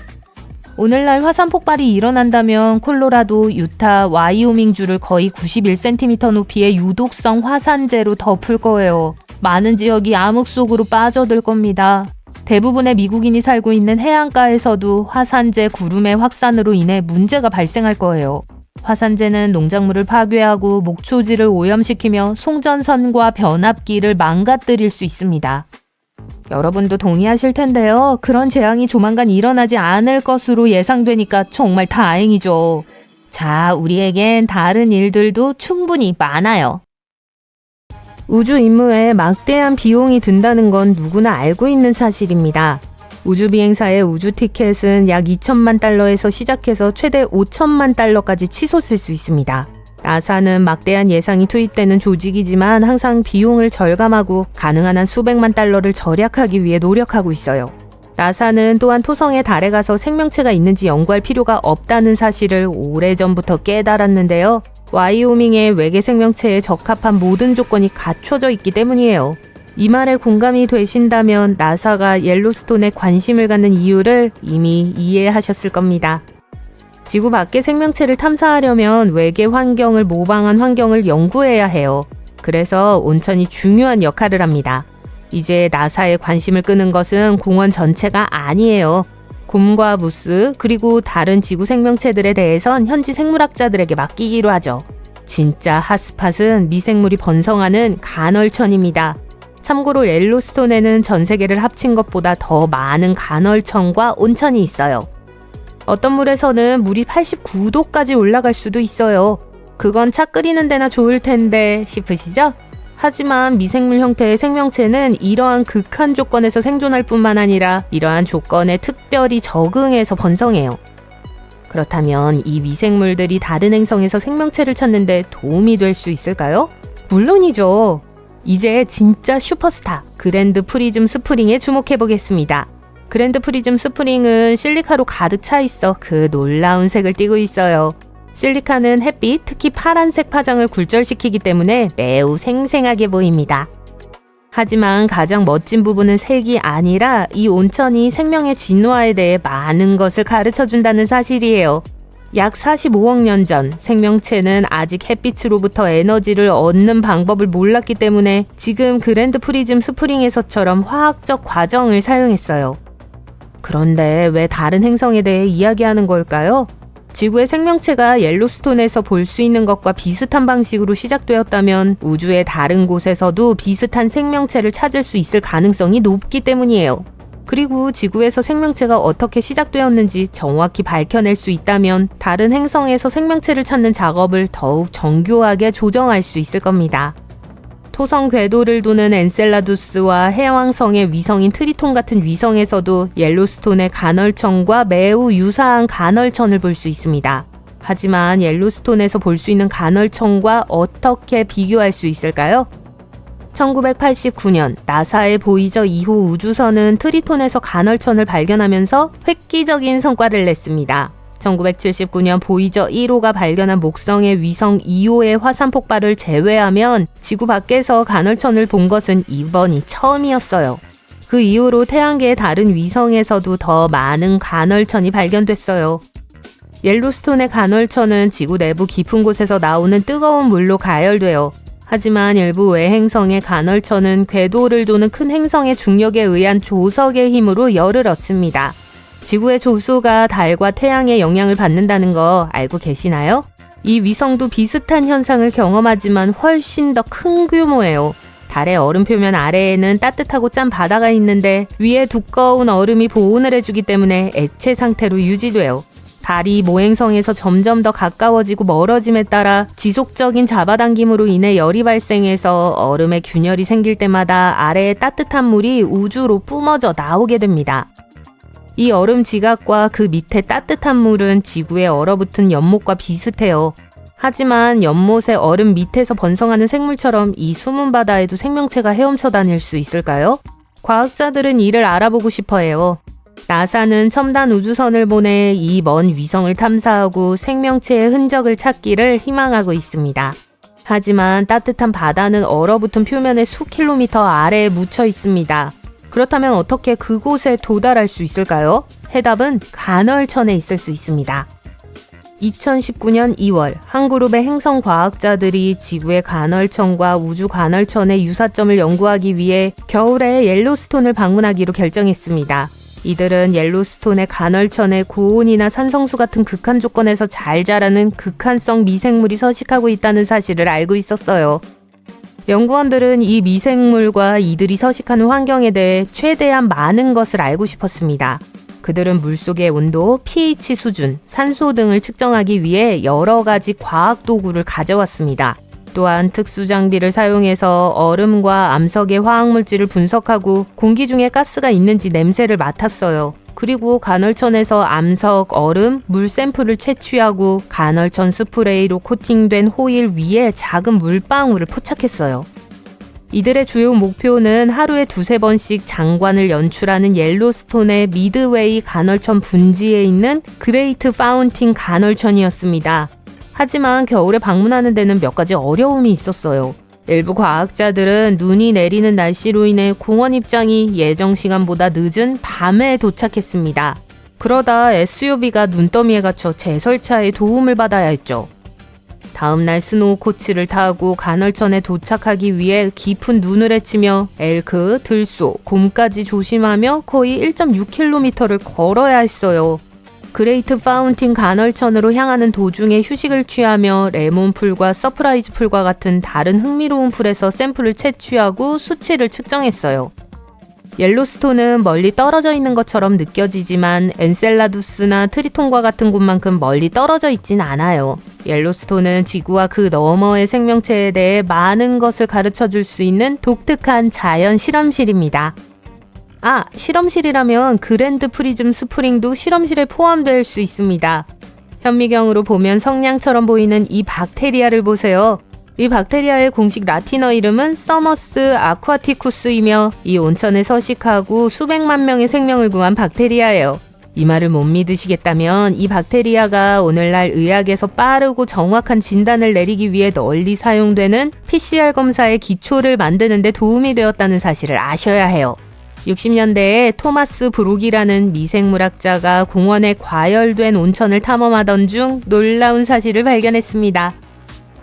S5: 오늘날 화산 폭발이 일어난다면 콜로라도, 유타, 와이오밍주를 거의 91cm 높이의 유독성 화산재로 덮을 거예요. 많은 지역이 암흑 속으로 빠져들 겁니다. 대부분의 미국인이 살고 있는 해안가에서도 화산재 구름의 확산으로 인해 문제가 발생할 거예요. 화산재는 농작물을 파괴하고 목초지를 오염시키며 송전선과 변압기를 망가뜨릴 수 있습니다. 여러분도 동의하실 텐데요. 그런 재앙이 조만간 일어나지 않을 것으로 예상되니까 정말 다행이죠. 자, 우리에겐 다른 일들도 충분히 많아요. 우주 임무에 막대한 비용이 든다는 건 누구나 알고 있는 사실입니다. 우주 비행사의 우주 티켓은 약 2천만 달러에서 시작해서 최대 5천만 달러까지 치솟을 수 있습니다. 나사는 막대한 예산이 투입되는 조직이지만 항상 비용을 절감하고 가능한 한 수백만 달러를 절약하기 위해 노력하고 있어요. 나사는 또한 토성의 달에 가서 생명체가 있는지 연구할 필요가 없다는 사실을 오래전부터 깨달았는데요. 와이오밍의 외계 생명체에 적합한 모든 조건이 갖춰져 있기 때문이에요. 이 말에 공감이 되신다면 나사가 옐로스톤에 관심을 갖는 이유를 이미 이해하셨을 겁니다. 지구 밖의 생명체를 탐사하려면 외계 환경을 모방한 환경을 연구해야 해요. 그래서 온천이 중요한 역할을 합니다. 이제 나사의 관심을 끄는 것은 공원 전체가 아니에요. 곰과 무스 그리고 다른 지구 생명체들에 대해선 현지 생물학자들에게 맡기기로 하죠. 진짜 핫스팟은 미생물이 번성하는 간헐천입니다. 참고로 옐로스톤에는 전 세계를 합친 것보다 더 많은 간헐천과 온천이 있어요. 어떤 물에서는 물이 89도까지 올라갈 수도 있어요. 그건 차 끓이는 데나 좋을 텐데 싶으시죠? 하지만 미생물 형태의 생명체는 이러한 극한 조건에서 생존할 뿐만 아니라 이러한 조건에 특별히 적응해서 번성해요. 그렇다면 이 미생물들이 다른 행성에서 생명체를 찾는데 도움이 될 수 있을까요? 물론이죠. 이제 진짜 슈퍼스타 그랜드 프리즘 스프링에 주목해보겠습니다. 그랜드 프리즘 스프링은 실리카로 가득 차 있어 그 놀라운 색을 띠고 있어요. 실리카는 햇빛, 특히 파란색 파장을 굴절시키기 때문에 매우 생생하게 보입니다. 하지만 가장 멋진 부분은 색이 아니라 이 온천이 생명의 진화에 대해 많은 것을 가르쳐준다는 사실이에요. 약 45억 년 전 생명체는 아직 햇빛으로부터 에너지를 얻는 방법을 몰랐기 때문에 지금 그랜드 프리즘 스프링에서처럼 화학적 과정을 사용했어요. 그런데 왜 다른 행성에 대해 이야기하는 걸까요? 지구의 생명체가 옐로스톤에서 볼 수 있는 것과 비슷한 방식으로 시작되었다면 우주의 다른 곳에서도 비슷한 생명체를 찾을 수 있을 가능성이 높기 때문이에요. 그리고 지구에서 생명체가 어떻게 시작되었는지 정확히 밝혀낼 수 있다면 다른 행성에서 생명체를 찾는 작업을 더욱 정교하게 조정할 수 있을 겁니다. 토성 궤도를 도는 엔셀라두스와 해왕성의 위성인 트리톤 같은 위성에서도 옐로스톤의 간헐천과 매우 유사한 간헐천을 볼 수 있습니다. 하지만 옐로스톤에서 볼 수 있는 간헐천과 어떻게 비교할 수 있을까요? 1989년 나사의 보이저 2호 우주선은 트리톤에서 간헐천을 발견하면서 획기적인 성과를 냈습니다. 1979년 보이저 1호가 발견한 목성의 위성 2호의 화산 폭발을 제외하면 지구 밖에서 간헐천을 본 것은 이번이 처음이었어요. 그 이후로 태양계의 다른 위성에서도 더 많은 간헐천이 발견됐어요. 옐로스톤의 간헐천은 지구 내부 깊은 곳에서 나오는 뜨거운 물로 가열돼요. 하지만 일부 외행성의 간헐천은 궤도를 도는 큰 행성의 중력에 의한 조석의 힘으로 열을 얻습니다. 지구의 조수가 달과 태양의 영향을 받는다는 거 알고 계시나요? 이 위성도 비슷한 현상을 경험하지만 훨씬 더 큰 규모예요. 달의 얼음 표면 아래에는 따뜻하고 짠 바다가 있는데 위에 두꺼운 얼음이 보온을 해주기 때문에 액체 상태로 유지돼요. 달이 모행성에서 점점 더 가까워지고 멀어짐에 따라 지속적인 잡아당김으로 인해 열이 발생해서 얼음에 균열이 생길 때마다 아래의 따뜻한 물이 우주로 뿜어져 나오게 됩니다. 이 얼음 지각과 그 밑에 따뜻한 물은 지구에 얼어붙은 연못과 비슷해요. 하지만 연못의 얼음 밑에서 번성하는 생물처럼 이 숨은 바다에도 생명체가 헤엄쳐 다닐 수 있을까요? 과학자들은 이를 알아보고 싶어 해요. 나사는 첨단 우주선을 보내 이 먼 위성을 탐사하고 생명체의 흔적을 찾기를 희망하고 있습니다. 하지만 따뜻한 바다는 얼어붙은 표면의 수 킬로미터 아래에 묻혀 있습니다. 그렇다면 어떻게 그곳에 도달할 수 있을까요? 해답은 간헐천에 있을 수 있습니다. 2019년 2월 한 그룹의 행성 과학자들이 지구의 간헐천과 우주 간헐천의 유사점을 연구하기 위해 겨울에 옐로스톤을 방문하기로 결정했습니다. 이들은 옐로스톤의 간헐천에 고온이나 산성수 같은 극한 조건에서 잘 자라는 극한성 미생물이 서식하고 있다는 사실을 알고 있었어요. 연구원들은 이 미생물과 이들이 서식하는 환경에 대해 최대한 많은 것을 알고 싶었습니다. 그들은 물속의 온도, pH 수준, 산소 등을 측정하기 위해 여러 가지 과학 도구를 가져왔습니다. 또한 특수 장비를 사용해서 얼음과 암석의 화학물질을 분석하고 공기 중에 가스가 있는지 냄새를 맡았어요. 그리고 간헐천에서 암석, 얼음, 물 샘플을 채취하고 간헐천 스프레이로 코팅된 호일 위에 작은 물방울을 포착했어요. 이들의 주요 목표는 하루에 2-3번씩 장관을 연출하는 옐로스톤의 미드웨이 간헐천 분지에 있는 그레이트 파운틴 간헐천이었습니다. 하지만 겨울에 방문하는 데는 몇 가지 어려움이 있었어요. 일부 과학자들은 눈이 내리는 날씨로 인해 공원 입장이 예정 시간보다 늦은 밤에 도착했습니다. 그러다 SUV가 눈더미에 갇혀 재설차에 도움을 받아야 했죠. 다음날 스노우 코치를 타고 간헐천에 도착하기 위해 깊은 눈을 헤치며 엘크, 들소, 곰까지 조심하며 거의 1.6km를 걸어야 했어요. 그레이트 파운틴 간헐천으로 향하는 도중에 휴식을 취하며 레몬풀과 서프라이즈 풀과 같은 다른 흥미로운 풀에서 샘플을 채취하고 수치를 측정했어요. 옐로스톤은 멀리 떨어져 있는 것처럼 느껴지지만 엔셀라두스나 트리톤과 같은 곳만큼 멀리 떨어져 있진 않아요. 옐로스톤은 지구와 그 너머의 생명체에 대해 많은 것을 가르쳐 줄 수 있는 독특한 자연 실험실입니다. 실험실이라면 그랜드 프리즘 스프링도 실험실에 포함될 수 있습니다. 현미경으로 보면 성냥처럼 보이는 이 박테리아를 보세요. 이 박테리아의 공식 라틴어 이름은 서머스 아쿠아티쿠스이며 이 온천에 서식하고 수백만 명의 생명을 구한 박테리아예요. 이 말을 못 믿으시겠다면 이 박테리아가 오늘날 의학에서 빠르고 정확한 진단을 내리기 위해 널리 사용되는 PCR 검사의 기초를 만드는 데 도움이 되었다는 사실을 아셔야 해요. 60년대에 토마스 브록이라는 미생물학자가 공원에 과열된 온천을 탐험하던 중 놀라운 사실을 발견했습니다.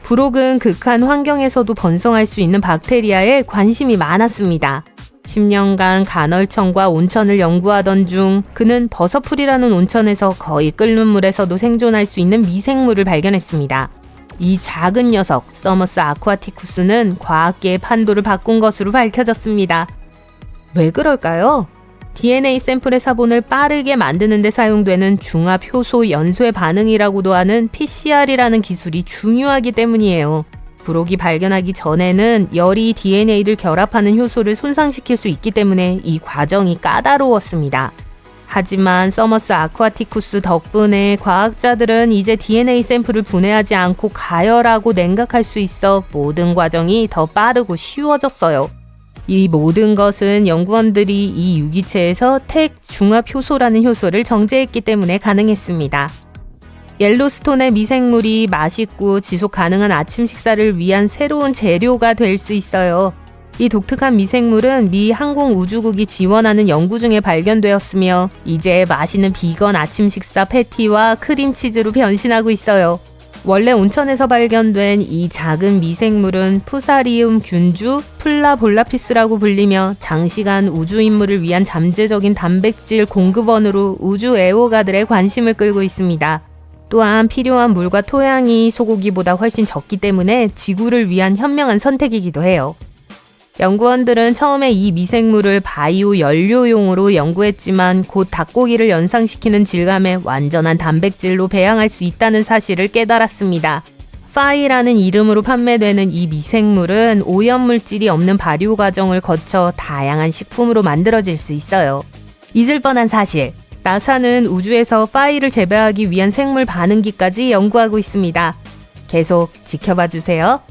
S5: 브록은 극한 환경에서도 번성할 수 있는 박테리아에 관심이 많았습니다. 10년간 간헐천과 온천을 연구하던 중 그는 버서풀이라는 온천에서 거의 끓는 물에서도 생존할 수 있는 미생물을 발견했습니다. 이 작은 녀석 서머스 아쿠아티쿠스는 과학계의 판도를 바꾼 것으로 밝혀졌습니다. 왜 그럴까요? DNA 샘플의 사본을 빠르게 만드는 데 사용되는 중합 효소 연소의 반응이라고도 하는 PCR이라는 기술이 중요하기 때문이에요. 브록이 발견하기 전에는 열이 DNA를 결합하는 효소를 손상시킬 수 있기 때문에 이 과정이 까다로웠습니다. 하지만 서머스 아쿠아티쿠스 덕분에 과학자들은 이제 DNA 샘플을 분해하지 않고 가열하고 냉각할 수 있어 모든 과정이 더 빠르고 쉬워졌어요. 이 모든 것은 연구원들이 이 유기체에서 택 중합 효소라는 효소를 정제했기 때문에 가능했습니다. 옐로스톤의 미생물이 맛있고 지속 가능한 아침 식사를 위한 새로운 재료가 될 수 있어요. 이 독특한 미생물은 미 항공우주국이 지원하는 연구 중에 발견되었으며 이제 맛있는 비건 아침 식사 패티와 크림치즈로 변신하고 있어요. 원래 온천에서 발견된 이 작은 미생물은 푸사리움 균주 플라볼라피스라고 불리며 장시간 우주 임무를 위한 잠재적인 단백질 공급원으로 우주 애호가들의 관심을 끌고 있습니다. 또한 필요한 물과 토양이 소고기보다 훨씬 적기 때문에 지구를 위한 현명한 선택이기도 해요. 연구원들은 처음에 이 미생물을 바이오 연료용으로 연구했지만 곧 닭고기를 연상시키는 질감의 완전한 단백질로 배양할 수 있다는 사실을 깨달았습니다. 파이라는 이름으로 판매되는 이 미생물은 오염물질이 없는 발효 과정을 거쳐 다양한 식품으로 만들어질 수 있어요. 잊을 뻔한 사실, 나사는 우주에서 파이를 재배하기 위한 생물 반응기까지 연구하고 있습니다. 계속 지켜봐 주세요.